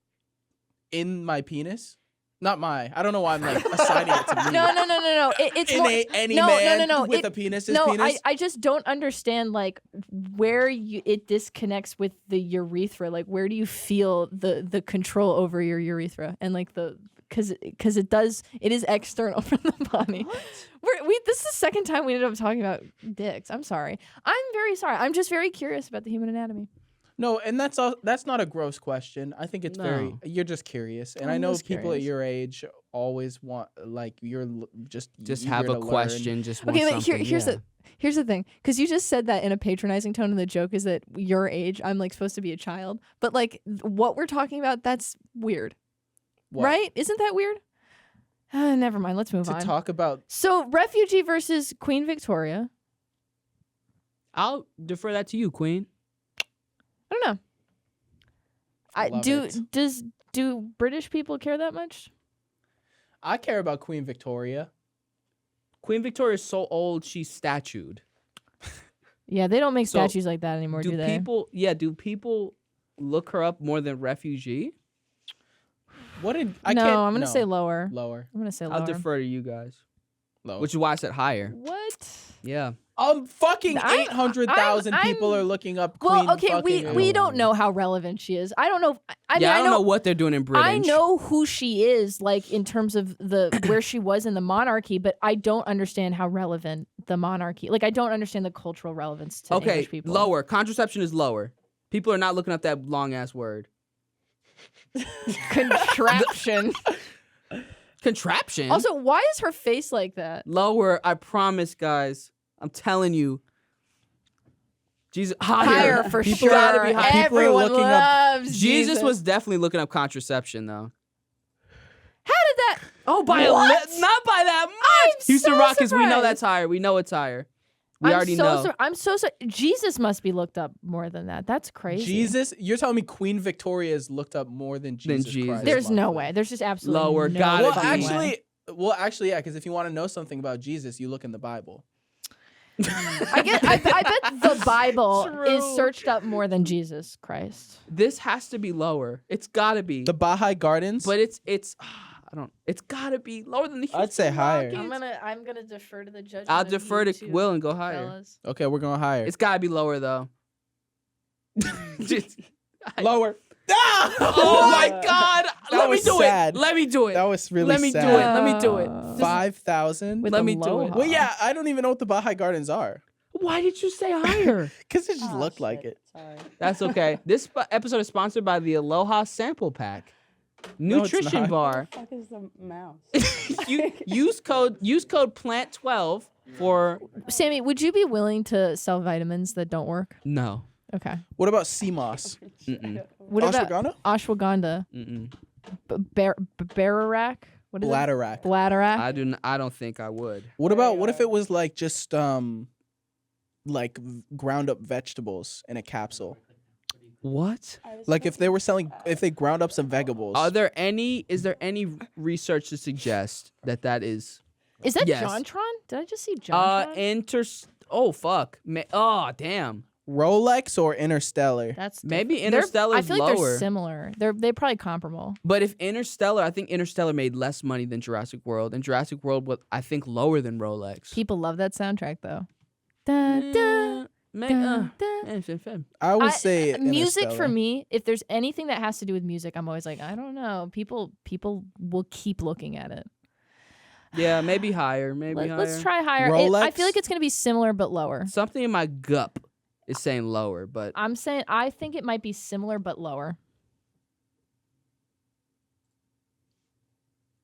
in my penis? Not my. I don't know why I'm like assigning it to me. No. It's In more, any no, man no. with It- a penis is no, penis. I just don't understand like where it disconnects with the urethra. Like where do you feel the control over your urethra and like because it is external from the body. This is the second time we ended up talking about dicks. I'm sorry. I'm very sorry. I'm just very curious about the human anatomy. No, and that's not a gross question. I think it's very. You're just curious, and I I'm know just people at curious. your age always want like you're just Just eager have to a learn. question. Just want Okay, but something. here's the thing, because you just said that in a patronizing tone, and the joke is that your age, I'm like supposed to be a child, but like what we're talking about, that's weird, What? right? Isn't that weird? Never mind. Let's move To on. talk about. So refugee versus Queen Victoria. I'll defer that to you, Queen. I don't know. Love Do British people care that much? I care about Queen Victoria. Queen Victoria is so old, she's statued. Yeah, they don't make So, statues like that anymore, do they? Do people look her up more than refugee? What did I? No, can't, I'm gonna no. say lower. Lower. I'm gonna say lower. I'll defer to you guys. Lower. Which is why I said higher. What? Yeah. Fucking I'm- 800,000 people I'm- are looking up Queen. Well, okay, fucking- we don't know how relevant she is. I don't know. I mean, I I don't know what they're doing in Britain. I know who she is, like in terms of where she was in the monarchy, but I don't understand how relevant the monarchy. Like, I don't understand the cultural relevance to Okay, English people. lower. Contraception is lower. People are not looking up that long ass word. Contraption. Contraption. Also, why is her face like that? Lower. I promise, guys. I'm telling you. Jesus, Higher for People sure. gotta be higher. People are Everyone looking up- loves Jesus was definitely looking up contraception, though. How did that? Oh, by What? not by that much. I'm Houston so Rockets, we know surprised. that's higher. We know it's higher. We I'm already so know. I'm so sorry. Jesus must be looked up more than that. That's crazy. Jesus, you're telling me Queen Victoria is looked up more than Jesus Jesus. Christ? There's no monthly? way. There's just absolutely Lower, no gotta Well, fucking way. actually, yeah. Because if you want to know something about Jesus, you look in the Bible. I bet the Bible is True. searched up more than Jesus Christ. This has to be lower. It's gotta be. The Baha'i Gardens. But it's I don't. It's gotta be lower than the Houston I'd say higher. Rockets. I'm gonna defer to the judgment. I'll of defer you to two Will and go higher. fellas. Okay, we're going higher. It's gotta be lower though. Just- Lower. oh my God! That Let me was do sad. it. Let me do it. That was really Let me sad. do it. Let me do it. 5,000. With Let me do it. Aloha. Well, yeah, I don't even know what the Baha'i Gardens are. Why did you say higher? Because it just looked like it. Sorry. That's okay. This episode is sponsored by the Aloha Sample Pack, No, it's nutrition not. bar. What the fuck is the mouse? Use code plant12 for Sammie, would you be willing to sell vitamins that don't work? no. Okay. What about sea moss? Mm-mm. What about Ashwagandha? ashwagandha? Mm-mm. Bararak? What is it? Bladderwrack. Bladderwrack? I don't think I would. What if it was like just like ground up vegetables in a capsule? What? Like if they ground up some vegetables. Is there any research to suggest that is Is that Yes. JonTron? Did I just see JonTron? oh fuck. Oh damn. Rolex or Interstellar? That's Maybe they're- Interstellar I is feel like lower. they're similar. They're probably comparable. But if I think Interstellar made less money than Jurassic World, and Jurassic World was I think lower than Rolex. People love that soundtrack though. Da, da, da, da. I would say music for Interstellar. me. If there's anything that has to do with music, I'm always like, I don't know. People will keep looking at it. Yeah, maybe higher. Let's try higher. I Rolex? feel like it's gonna be similar but lower. Something in my gut is saying lower, but I'm saying I think it might be similar but lower.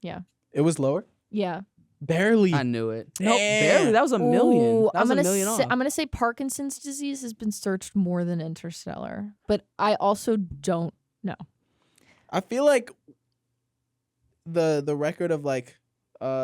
Yeah. It was lower? Yeah. Barely. I knew it. Damn. Nope, barely. That was a million. Ooh, That was a million off. I'm gonna say Parkinson's disease has been searched more than Interstellar, but I also don't know. I feel like the record of like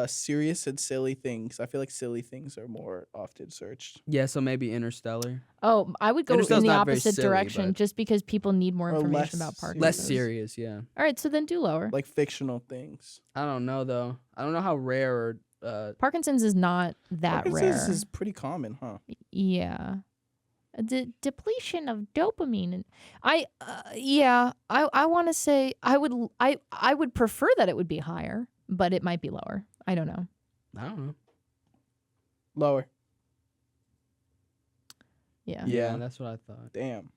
serious and silly things. I feel like silly things are more often searched. Yeah, so maybe Interstellar. Oh, I would go in Interstellar's the not very opposite silly, direction but- just because people need more Or information less about Parkinson's. Less Jesus. serious, yeah. All right, so then do lower. Like fictional things. I don't know though. I don't know how rare or Parkinson's is not that Parkinson's rare. is pretty common, huh? Yeah. Depletion of dopamine and I want to say I would prefer that it would be higher, but it might be lower. I don't know. I don't know. Lower. Yeah. Yeah. That's what I thought. Damn.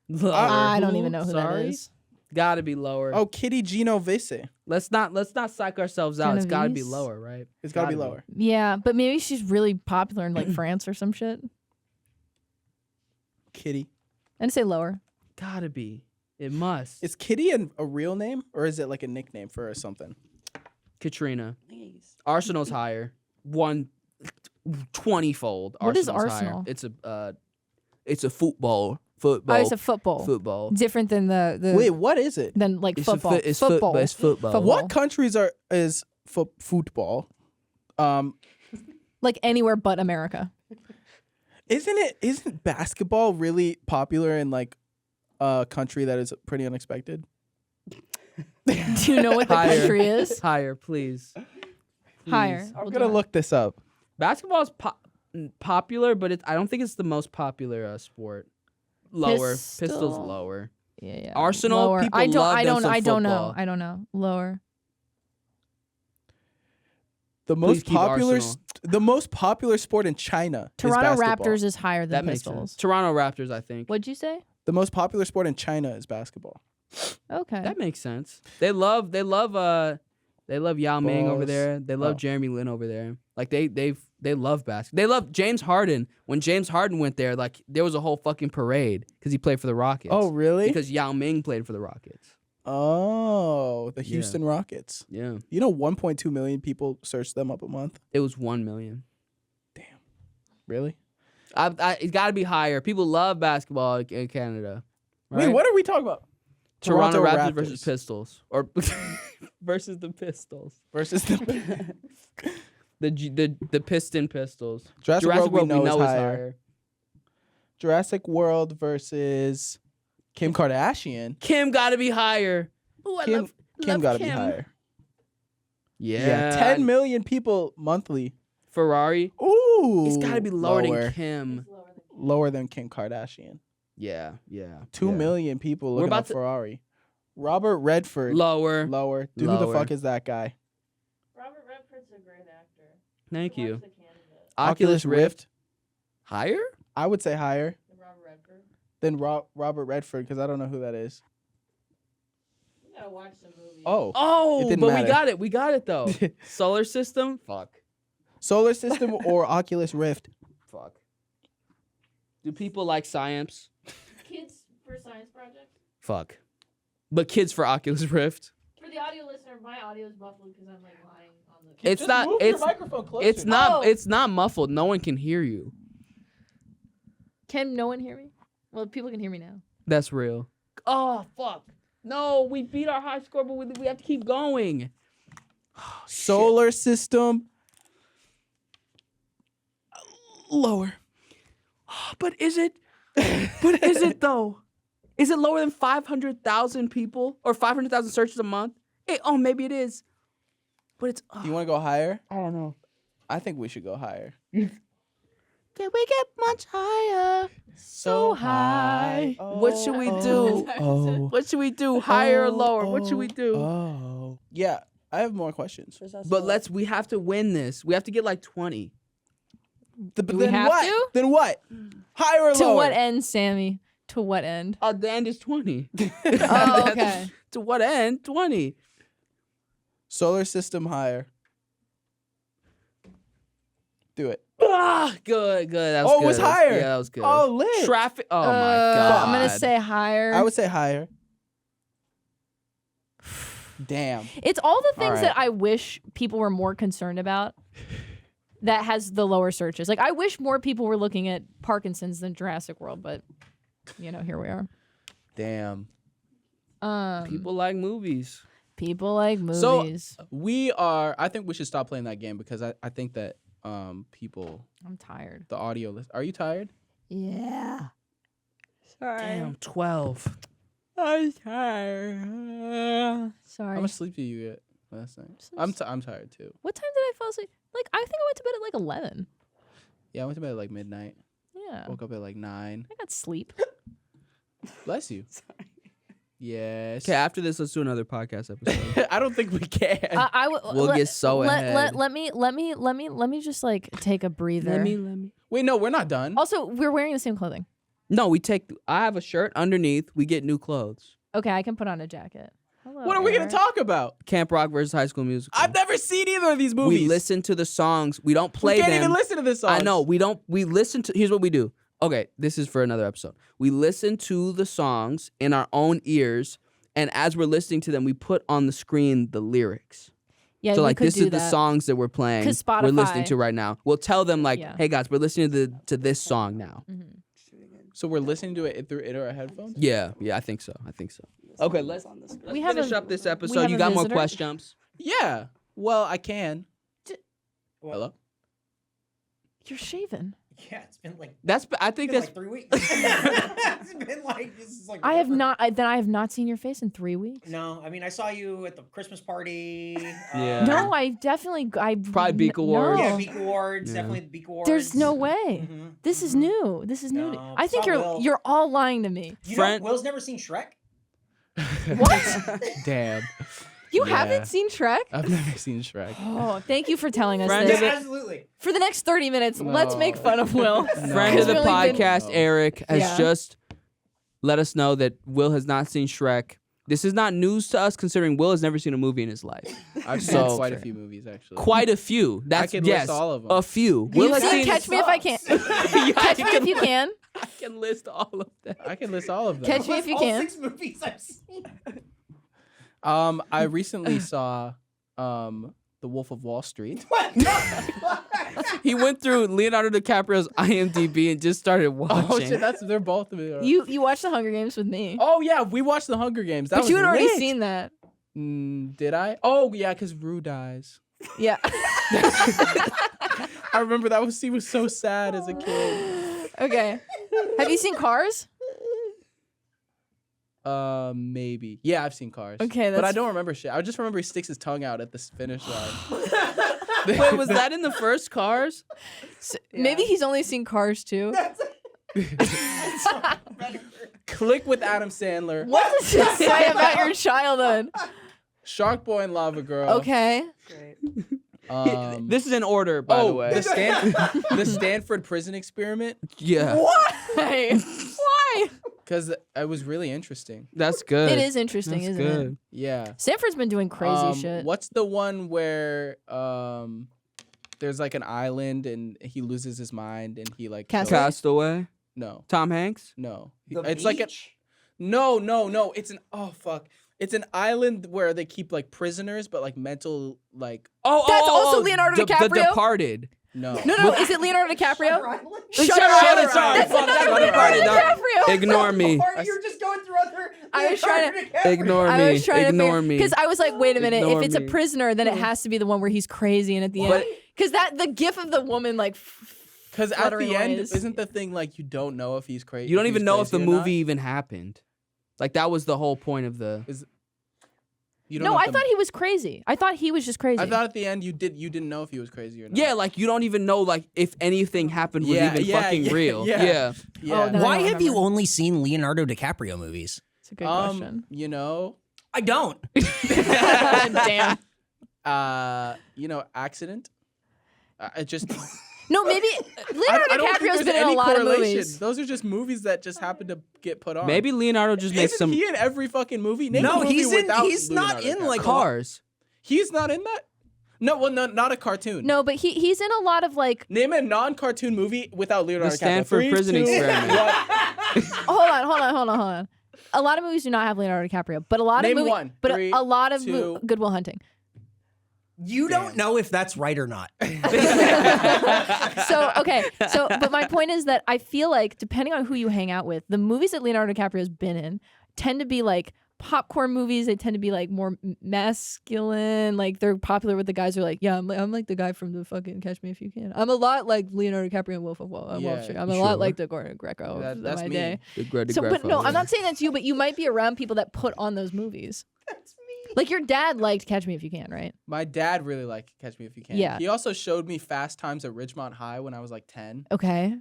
Lower. I don't even know who Sorry? that is. Gotta be lower. Oh, Kitty Genovese. Let's not psych ourselves out. It's gotta be Genovese? lower, right? It's gotta be lower. Yeah, but maybe she's really popular in like France or some shit. Kitty. And say lower. Gotta be. It must. Is Kitty a real name or is it like a nickname for her or something? Katrina. Please. Arsenal's higher. 20-fold. What is Arsenal's higher. Arsenal? It's a football. Oh, it's a football. Football. Different than the Wait, what is it? than like It's football. it's football. But it's football. Football. What countries is football? Like anywhere but America. Isn't basketball really popular in like a country that is pretty unexpected? Do you know what the Higher. country is? Higher, please. Higher. Please. I'm We'll gonna do look this up. Basketball is popular, but I don't think it's the most popular sport. Lower. Pistol. Pistol's lower. Yeah. Arsenal, Lower. people I don't. love I them don't. some I don't know. football. I don't know. Lower. The Please most keep popular Arsenal. the most popular sport in China Toronto is basketball. Raptors is higher than That makes Pistols. sense. Toronto Raptors, I think. What'd you say? The most popular sport in China is basketball. Okay. That makes sense. They love Yao Ming over Balls. there. They love Oh. Jeremy Lin over there. Like they love basketball. They love James Harden. When James Harden went there, like there was a whole fucking parade because he played for the Rockets. Oh, really? Because Yao Ming played for the Rockets. Oh, the Houston Rockets. Yeah. You know 1.2 million people search them up a month? It was 1 million. Damn. Really? It's got to be higher. People love basketball in Canada. Right? Wait, what are we talking about? Toronto Raptors versus Pistols. Or versus the Pistols. Versus the... the Piston Pistols. Jurassic World we know is is higher. Jurassic World versus Kim Kardashian. Kim got to be higher. Ooh, I love Kim got to be Kim. higher. Yeah. 10 million people monthly. Ferrari. Ooh. It's got to be lower than Kim. Lower than Kim Kardashian. Yeah. 2 million people looking at Ferrari. Robert Redford. Lower. Dude, who the fuck is that guy? Robert Redford's a great actor. Thank you. Oculus Rift. Higher? I would say higher Robert Redford. than Robert Redford because I don't know who that is. You gotta watch the movie. Oh, but matter. we got it though. Solar system? Fuck. Solar system or Oculus Rift? Fuck. Do people like science? Kids for Science Project. Fuck. But kids for Oculus Rift? For the audio listener, my audio is muffled because I'm like lying on the. It's Just not. move your microphone closer. It's not. It's not muffled. No one can hear you. Can no one hear me? Well, people can hear me now. That's real. Oh fuck. No, we beat our high score, but we have to keep going. Oh, Solar system. Lower. But is it? But is it though? Is it lower than 500,000 people or 500,000 searches a month? Maybe it is. But it's. Do you want to go higher? I don't know. I think we should go higher. Can we get much higher? So high. What should we do? What should we do? Higher or lower? What should we do? Oh. Yeah, I have more questions. But we have to win this. We have to get like 20. But we then have what? to? Then what? Higher or To lower? what end, Sammie? To what end? The end is 20. Oh, okay. To what end? 20. Solar system higher. Do it. Good. That was good. It was higher. Yeah, that was good. Oh, lit. Traffic. Oh, my God. I'm going to say higher. I would say higher. Damn. It's all the things All right. that I wish people were more concerned about that has the lower searches. Like, I wish more people were looking at Parkinson's than Jurassic World, but, here we are. Damn. People like movies. People like movies. So I think we should stop playing that game because I think that people, I'm tired. the audio list. Are you tired? Yeah. Sorry. Damn, 12. I'm tired. Sorry. How much sleep did you get last night? I'm tired too. What time did I fall asleep? Like, I think I went to bed at like 11. Yeah, I went to bed at like midnight. Yeah. Woke up at like 9. I got sleep. Bless you. Sorry. Yes. Okay, after this, let's do another podcast episode. I don't think we can. We'll get so ahead. Let me just like take a breather. Let me. Wait, no, we're not done. Also, we're wearing the same clothing. No, I have a shirt underneath. We get new clothes. Okay, I can put on a jacket. Hello, What are we going to talk about? Camp Rock versus High School Musical. I've never seen either of these movies. We listen to the songs. We don't play them. We can't even listen to this song. I know. We don't. We listen to. Here's what we do. Okay, this is for another episode. We listen to the songs in our own ears, and as we're listening to them, we put on the screen the lyrics. Yeah, so you like could this do is the that. songs that we're playing. 'Cause We're listening Spotify- to right now. We'll tell them like, Yeah. hey guys, we're listening to this song now. Mm-hmm. So we're listening to it through our headphones? Yeah, I think so. Okay, let's We have finish a- up this we episode. have You a got more visitor? questions? Yeah. Well, I can. Hello? You're shaven. Yeah, it's been like I think been that's like 3 weeks. It's been like this is like I have forever. not. I have not seen your face in 3 weeks. No, I mean I saw you at the Christmas party. Yeah. No, I definitely. Probably Beak Awards. Yeah, No. Beak Awards, Yeah. definitely the Beak Awards. There's no way. Mhm, This is mhm. new. This is new. No, I think saw Will. you're all lying to me. You Friend- know, Will's never seen Shrek. What? Damn. You Yeah. haven't seen Shrek? I've never seen Shrek. Oh, thank you for telling us Friend this. of the- Absolutely. For the next 30 minutes, let's No. make fun of Will. Friend of the It's really been- podcast, No. Eric, has Yeah. just let us know that Will has not seen Shrek. This is not news to us, considering Will has never seen a movie in his life. I've So- seen quite a few movies, actually. Quite a few. That's could yes, list all of them. a few. You've has seen Catch Me If I Can. Catch Me If You Can. I can list all of them. I can list all of them. Catch Me If You All Can. 6 movies I've seen. I recently saw The Wolf of Wall Street. He went through Leonardo DiCaprio's IMDb and just started watching. Oh shit, they're both of it. You watched The Hunger Games with me. Oh yeah, we watched The Hunger Games. That but was you had already lit. seen that. Did I? Oh yeah, because Rue dies. Yeah. I remember that scene was so sad as a kid. Okay. Have you seen Cars? Maybe. Yeah, I've seen Cars. Okay, but I that's- don't remember shit. I just remember he sticks his tongue out at the finish line. Wait, was that in the first Cars? Maybe he's only seen Cars too. Click with Adam Sandler. What does it say about your childhood? Shark Boy and Lava Girl. Okay. This is in order, by the way. The Stanford prison experiment. Yeah. Why? Why? Because it was really interesting. That's good. It is interesting, That's isn't good. it? Yeah. Stanford's been doing crazy shit. What's the one where there's like an island and he loses his mind and he like Castaway? Castaway. No. Tom Hanks. No. The It's like a No. It's an It's an island where they keep like prisoners, but like mental like That's also Leonardo DiCaprio? The Departed. no. No, is it Leonardo DiCaprio? Shutter Island. Island. Sorry, That's fuck, another Leonardo Leonardo DiCaprio. Ignore me. You're just going through other. I was trying to- Ignore I me. was trying Ignore to me. because I was like, wait a minute. Ignore If it's a me. prisoner, then it has to be the one where he's crazy and at the end, because the gif of the woman like. Because at fluttering the end, away is- isn't the thing like you don't know if he's crazy? You don't even know if the crazy or not? movie even happened. Like that was the whole point of the. You don't No, know if I thought he was crazy. I thought he was just crazy. I thought at the end you didn't know if he was crazy or not. Yeah, like you don't even know like if anything happened was even fucking real. yeah. Yeah. Yeah. Oh, no. Why I don't have you remember. only seen Leonardo DiCaprio movies? It's a good question. You know, I don't. Damn. Accident. It just No, maybe Leonardo I don't think DiCaprio's there's been in a any lot of correlation. movies. Those are just movies that just happen to get put on. Maybe Leonardo just makes Isn't some he in every fucking movie? Name a No, movie he's without he's not Leonardo in like DiCaprio. Cars. He's not in that. No, well, no, not a cartoon. No, but he's in a lot of like. Name a non-cartoon movie without Leonardo The DiCaprio. Stanford 3, Prison 2, Experiment. 1. Hold on. A lot of movies do not have Leonardo DiCaprio, but a lot Name of movies. one. But 3, a lot of 2. Good Will Hunting. You don't know if that's right or not. But my point is that I feel like depending on who you hang out with, the movies that Leonardo DiCaprio's been in tend to be like popcorn movies. They tend to be like more masculine. Like they're popular with the guys who are like, yeah, I'm like the guy from the fucking Catch Me If You Can. I'm a lot like Leonardo DiCaprio and Wall Street. I'm a lot like the Gordon Greco of That's my me. day. The So, but no, I'm not saying that's you, but you might be around people that put on those movies. That's me. Like your dad liked Catch Me If You Can, right? My dad really liked Catch Me If You Can. Yeah. He also showed me Fast Times at Ridgemont High when I was like 10. Okay.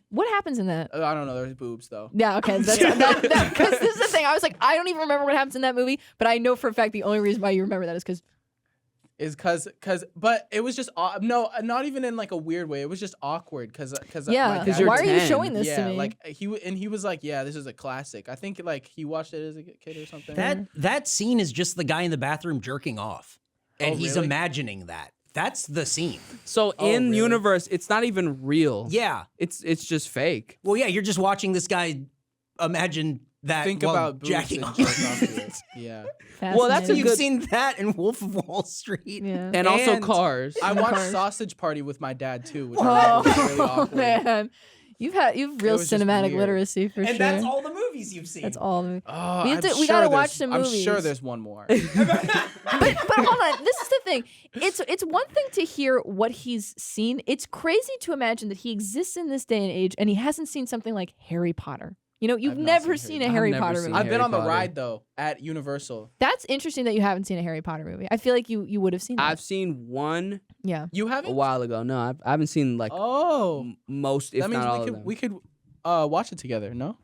What happens in that? I don't know. There's boobs though. Yeah, okay. Because this is the thing. I was like, I don't even remember what happens in that movie, but I know for a fact the only reason why you remember that is because But it was just no, not even in like a weird way. It was just awkward because yeah. Because you're Why are you 10. showing this yeah, to me? like he was like, yeah, this is a classic. I think like he watched it as a kid or something. That scene is just the guy in the bathroom jerking off, and he's really? imagining that. That's the scene. So Oh, in really? universe, it's not even real. Yeah. It's just fake. Well, yeah, you're just watching this guy imagine that. Think while about boobs jacking and off. jerk off to it. Yeah. Well, that's a Fascinating. You've good- seen that in Wolf of Wall Street. Yeah. And also And Cars. I watched Cars. Sausage Party with my dad too, which I thought was really Oh awkward. man, you've real was just cinematic weird. literacy for And sure. that's all the movies you've seen. That's all. Oh, We have I'm to- we sure gotta there's- watch some I'm sure movies. there's one more. but hold on, this is the thing. It's one thing to hear what he's seen. It's crazy to imagine that he exists in this day and age and he hasn't seen something like Harry Potter. You know, you've I've not never seen seen a Harry Harry Potter. I've Potter never movie. seen I've been Harry on the Potter. ride though at Universal. That's interesting that you haven't seen a Harry Potter movie. I feel like you would have seen that. I've seen one Yeah. You a haven't? while ago. No, I haven't seen like Oh, most, if that means not all of them. we could watch it together. No.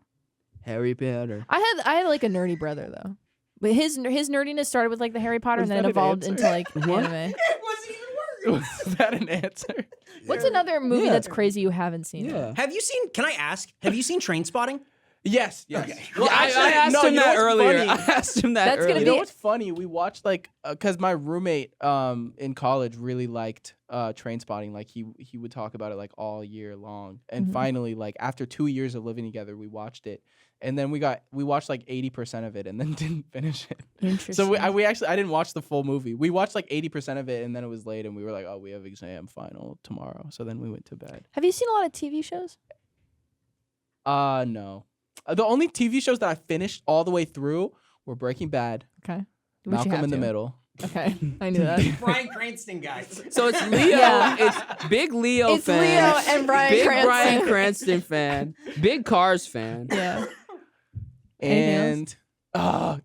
Harry Potter. I had like a nerdy brother though. But his nerdiness started with like the Harry Potter Was and then that it an evolved answer? into like What? anime. It wasn't even words. Was that an answer? What's another movie Yeah. that's crazy you haven't seen? Yeah. Have you seen? Can I ask? Have you seen Trainspotting? Yes. Okay. Well, I actually, asked no, him you know that what's earlier. funny? I asked him that That's gonna earlier. You be- know what's funny? We watched like because my roommate in college really liked Train Spotting. Like he would talk about it like all year long. And Mhm. finally, like after 2 years of living together, we watched it. And then we watched like 80% of it and then didn't finish it. Interesting. So we actually I didn't watch the full movie. We watched like 80% of it and then it was late and we were like, oh, we have exam final tomorrow. So then we went to bed. Have you seen a lot of TV shows? No. The only TV shows that I finished all the way through were Breaking Bad, Okay. Which you Malcolm have in the to. Middle. Okay, I knew that. Bryan Cranston, guys. So it's Leo. Yeah. It's big Leo It's fan. Leo and Bryan big Cranston. Bryan Cranston fan. Big Cars fan. Yeah. Anything And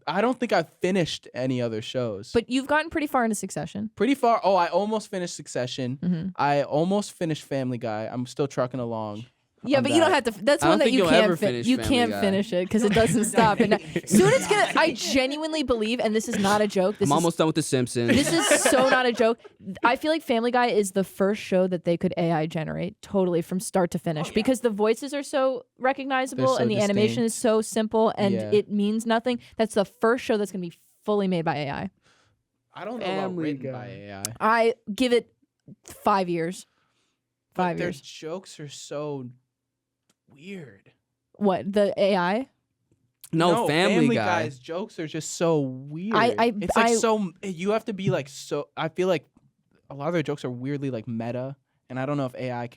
I don't think I've finished any other shows. But you've gotten pretty far into Succession. pretty far. Oh, I almost finished Succession. Mm-hmm. I almost finished Family Guy. I'm still trucking along. Yeah, on but you don't that. have to. That's I one don't that think you you'll can't ever fin- finish You Family can't Guy. finish it because it doesn't stop. And soon it's gonna. I genuinely believe, and this is not a joke. This I'm is almost done with The Simpsons. This is so not a joke. I feel like Family Guy is the first show that they could AI generate totally from start to finish because the voices are so recognizable They're so and the animation is distinct. so simple and Yeah. it means nothing. That's the first show that's going to be fully made by AI. I don't know about Family written by Guy. AI. I give it 5 years. But 5 their years. jokes are so weird. What? The AI? no, Family Guy. Guy's jokes are just so weird. It's like I- so you have to be like so. I feel like a lot of their jokes are weirdly like meta, and I don't know if AI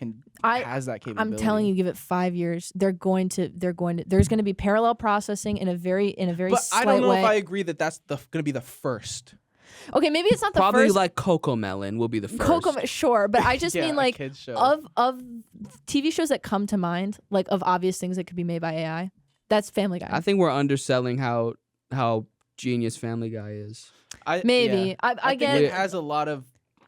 has that capability. I'm telling you, give it 5 years. There's going to be parallel processing in a very But slight I don't know way. if I agree that that's going to be the first. Okay, maybe it's not the Probably first. like Coco Melon will be the first. Sure, but I just Yeah, mean a like kid's show. of TV shows that come to mind, like of obvious things that could be made by AI. That's Family Guy. I think we're underselling how genius Family Guy is. Maybe yeah. I think get, it has a lot of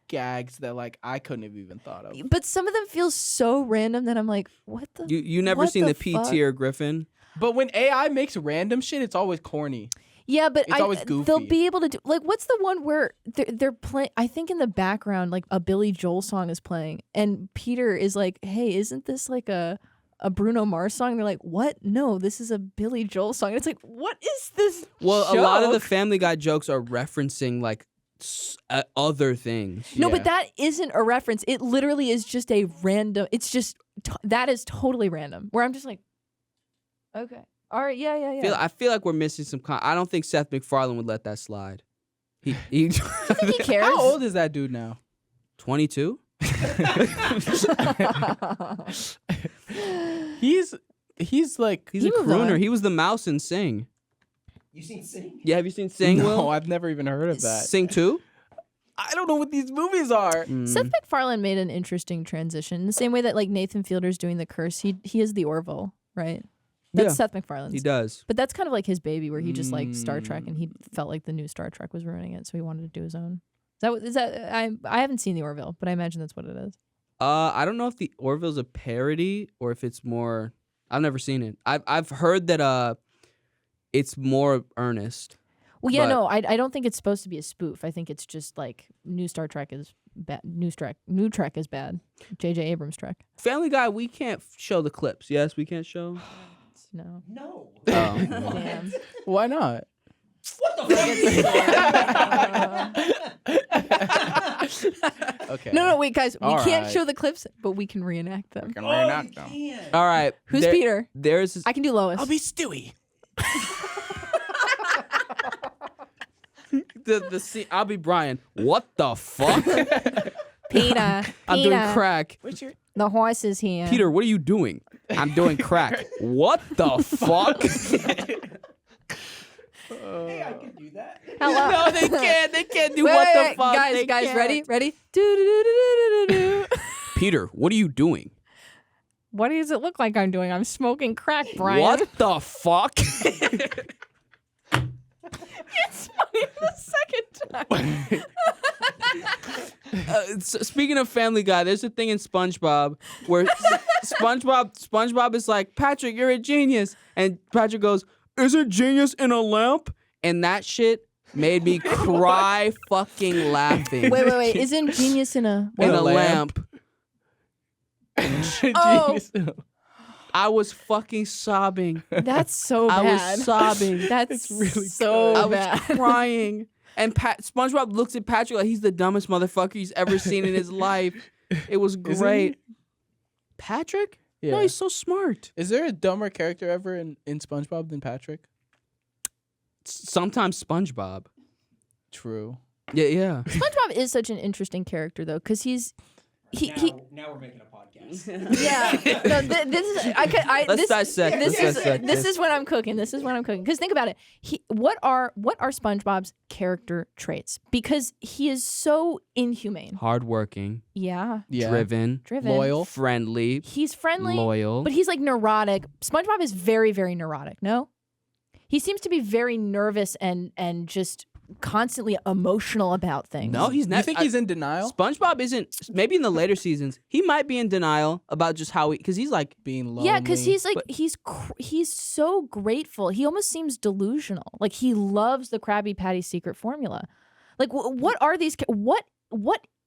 gags that like I couldn't have even thought of. but some of them feel so random that I'm like, what the? You never What seen the the P fuck? tier Griffin? But when AI makes random shit, it's always corny. Yeah, but It's always they'll goofy. be able to do like what's the one where they're playing? I think in the background like a Billy Joel song is playing, and Peter is like, "Hey, isn't this like a Bruno Mars song?" And they're like, "What? No, this is a Billy Joel song." And it's like, what is this? Well, a lot of the joke? Family Guy jokes are referencing like other things. No, Yeah. but that isn't a reference. It literally is just a random. It's just that is totally random. Where I'm just like, okay, all right, yeah. I feel like we're missing some. I don't think Seth MacFarlane would let that slide. He I think he cares. How old is that dude now? 22. He's like He's He a moved crooner. on. He was the mouse in Sing. You seen Sing? Yeah, have you seen Sing? no, Will? I've never even heard of that. Sing 2? I don't know what these movies are. Seth MacFarlane made an interesting transition. In the same way that like Nathan Fielder's doing The Curse, he is the Orville, right? That's Yeah. Seth MacFarlane's. He does. But that's kind of like his baby, where he just liked Star Trek and he felt like the new Star Trek was ruining it, so he wanted to do his own. Is that I haven't seen the Orville, but I imagine that's what it is. I don't know if the Orville's a parody or if it's more. I've never seen it. I've heard that it's more earnest. Well, yeah, But- no, I don't think it's supposed to be a spoof. I think it's just like new Star Trek is bad. New Trek is bad. J.J. Abrams Trek. Family Guy, we can't show the clips. Yes, we can't show. No. No. Oh. Damn. Why not? What the fuck? Okay. No, wait, guys, we All can't right. show the clips, but we can reenact them. Can Oh, reenact you them. can't. All right. Who's Peter? There's this, I can do Lois. I'll be Stewie. the scene. I'll be Brian. What the fuck? Peter. I'm doing crack. What's your? The horse is here. Peter, what are you doing? I'm doing crack. What the fuck? Hey, I can do that. Hello. No, they can't. They can't do Wait, what the wait, fuck. Guys, They can't. ready? Do. Peter, what are you doing? What does it look like I'm doing? I'm smoking crack, Brian. What the fuck? It's funny the second time. Speaking of Family Guy, there's a thing in SpongeBob where SpongeBob is like, Patrick, you're a genius, and Patrick goes, is it genius in a lamp? And that shit made me cry fucking laughing. Wait. Isn't genius in a in What, a a lamp. lamp? Oh. Genius. I was fucking sobbing. That's so I bad. was sobbing. That's really so I bad. was crying. And SpongeBob looks at Patrick like he's the dumbest motherfucker he's ever seen in his life. It was Isn't great. he? Patrick? Yeah. No, he's so smart. Is there a dumber character ever in SpongeBob than Patrick? Sometimes SpongeBob. True. Yeah. SpongeBob is such an interesting character though, because he Now we're making a podcast. yeah. No, this is Let's dissect. This is when I'm cooking. This is when I'm cooking. Because think about it. What are SpongeBob's character traits? Because he is so inhumane. Hardworking, Yeah. driven, Loyal. friendly, He's friendly, loyal. but he's like neurotic. SpongeBob is very, very neurotic. No, he seems to be very nervous and just constantly emotional about things. No, he's You not. think he's in denial? SpongeBob isn't. Maybe in the later seasons, he might be in denial about just how because he's like, Being lonely. Yeah, because he's like but- he's so grateful. He almost seems delusional. Like he loves the Krabby Patty secret formula. Like what are these? What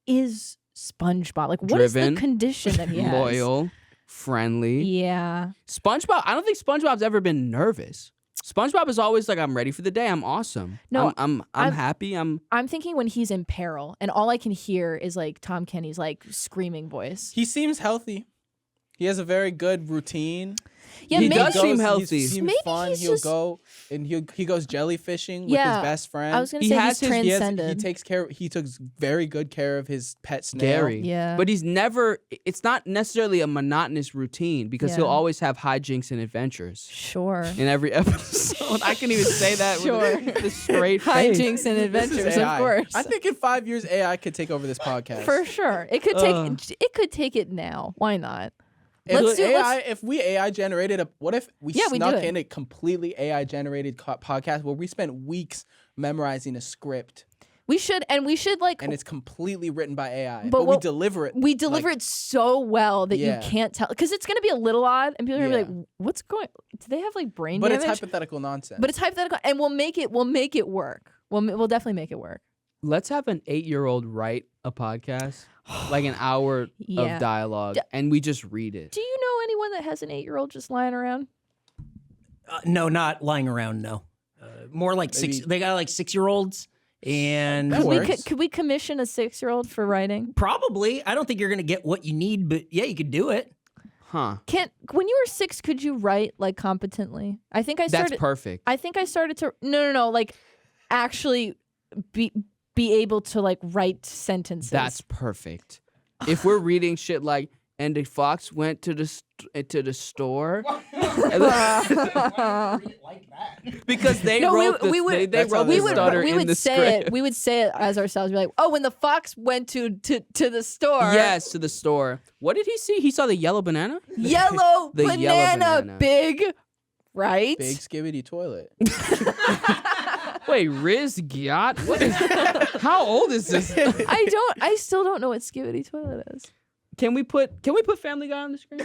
is SpongeBob? Like what is Driven, the condition that he has? loyal, friendly. Yeah. SpongeBob. I don't think SpongeBob's ever been nervous. SpongeBob is always like, I'm ready for the day. I'm awesome. No, I'm happy. I'm thinking when he's in peril, and all I can hear is like Tom Kenny's like screaming voice. He seems healthy. He has a very good routine. Yeah, He maybe does seem healthy. He seems Maybe fun. he's He'll just- go and he goes jellyfishing with Yeah, his best friend. I was gonna He say has he's his- he, has, transcended. he takes care. He took very good care of his pet snail. Gary. Yeah. But he's never. It's not necessarily a monotonous routine because he'll Yeah. always have hijinks and adventures Sure. in every episode. I can even say that Sure. with a straight face. Hijinks and This is adventures, AI. of course. I think in 5 years AI could take over this podcast. For sure. It could take it now. Why not? If we AI generated what if we Yeah, we do snuck it. in a completely AI generated podcast where we spent weeks memorizing a script We should like and it's completely written by AI, But but we what- deliver it. we deliver like- it so well that Yeah. you can't tell because it's gonna be a little odd and people are gonna Yeah. be like, what's going do they have like brain But damage? it's hypothetical nonsense. But it's hypothetical and we'll make it work. We'll definitely make it work. Let's have an 8-year-old write a podcast, like an hour Yeah. of dialogue, and we just read it. Do you know anyone that has an 8-year-old just lying around? No, not lying around. No, more like Maybe- six. They got like 6-year-olds, and That works. Could we commission a 6-year-old for writing? probably. I don't think you're gonna get what you need, but yeah, you could do it. Huh. When you were 6, could you write like competently? I think I That's started perfect. I think I started to no, like actually be able to like write sentences. That's perfect. If we're reading shit like, and the fox went to the store, because they No, wrote we would- they That's how wrote they the wrote it. stutter we in would the say script. it. We would say it as ourselves. Be like, oh, when the fox went to the store. Yes, to the store. What did he see? He saw the yellow banana. Yellow The banana, yellow banana. big, right? Big skibbity toilet. Wait, Riz Gyat? What is? How old is this? I still don't know what Skibbity Toilet is. Can we put Family Guy on the screen?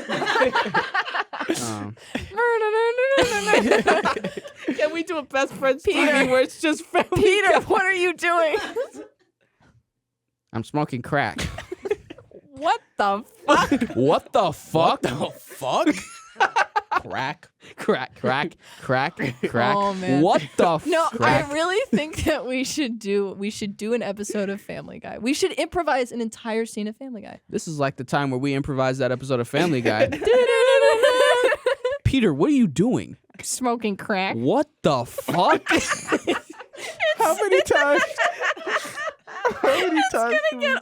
Can we do a best friends Peter. TV where it's just Family Peter, Guy? what are you doing? I'm smoking crack. What the fuck? What the fuck? Fuck. Crack. Crack. Oh, man. What the No, crack? I really think that we should do an episode of Family Guy. We should improvise an entire scene of Family Guy. This is like the time where we improvised that episode of Family Guy. Peter, what are you doing? Smoking crack. What the fuck? How many times? How many times can we do this?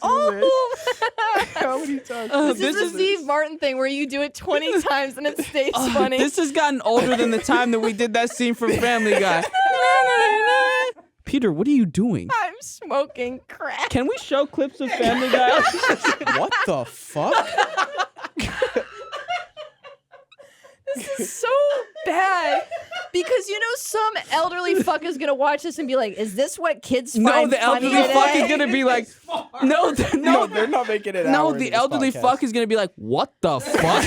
How many times? This is the Steve Martin thing where you do it 20 times and it stays funny. This has gotten older than the time that we did that scene from Family Guy. Peter, what are you doing? I'm smoking crack. Can we show clips of Family Guy? What the fuck? This is so bad. Because some elderly fuck is gonna watch this and be like, "Is this what kids find No, the funny elderly fuck today?" is gonna be like, no, No, they're not making it. no, the elderly fuck is gonna be like, what the fuck?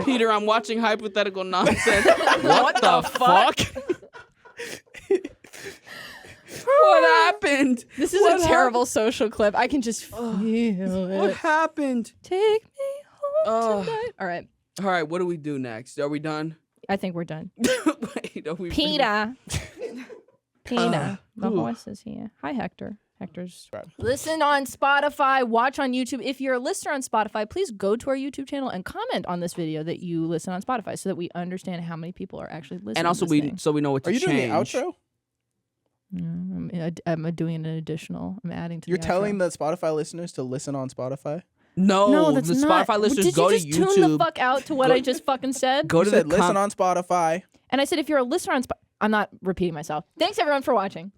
Peter, I'm watching Hypothetical Nonsense. What the fuck? What happened? This is What a terrible social clip. I can just feel What it. happened? Take me home Ugh. tonight. All right. All right, what do we do next? Are we done? I think we're done. Wait, are we Peter. Peter. The ooh. horse is here. Hi, Hector. Hector's. Listen on Spotify. Watch on YouTube. If you're a listener on Spotify, please go to our YouTube channel and comment on this video that you listen on Spotify so that we understand how many people are actually listening. And also, to this thing. so we know what to Are you change. doing the outro? I'm doing an additional. I'm adding to. You're the telling outro. the Spotify listeners to listen on Spotify? No, that's the not. Spotify listeners Did go you to just YouTube. tune the fuck out to what I just fucking said? Go You to said the listen on Spotify. And I said, if you're a listener on Spotify, I'm not repeating myself. Thanks everyone for watching.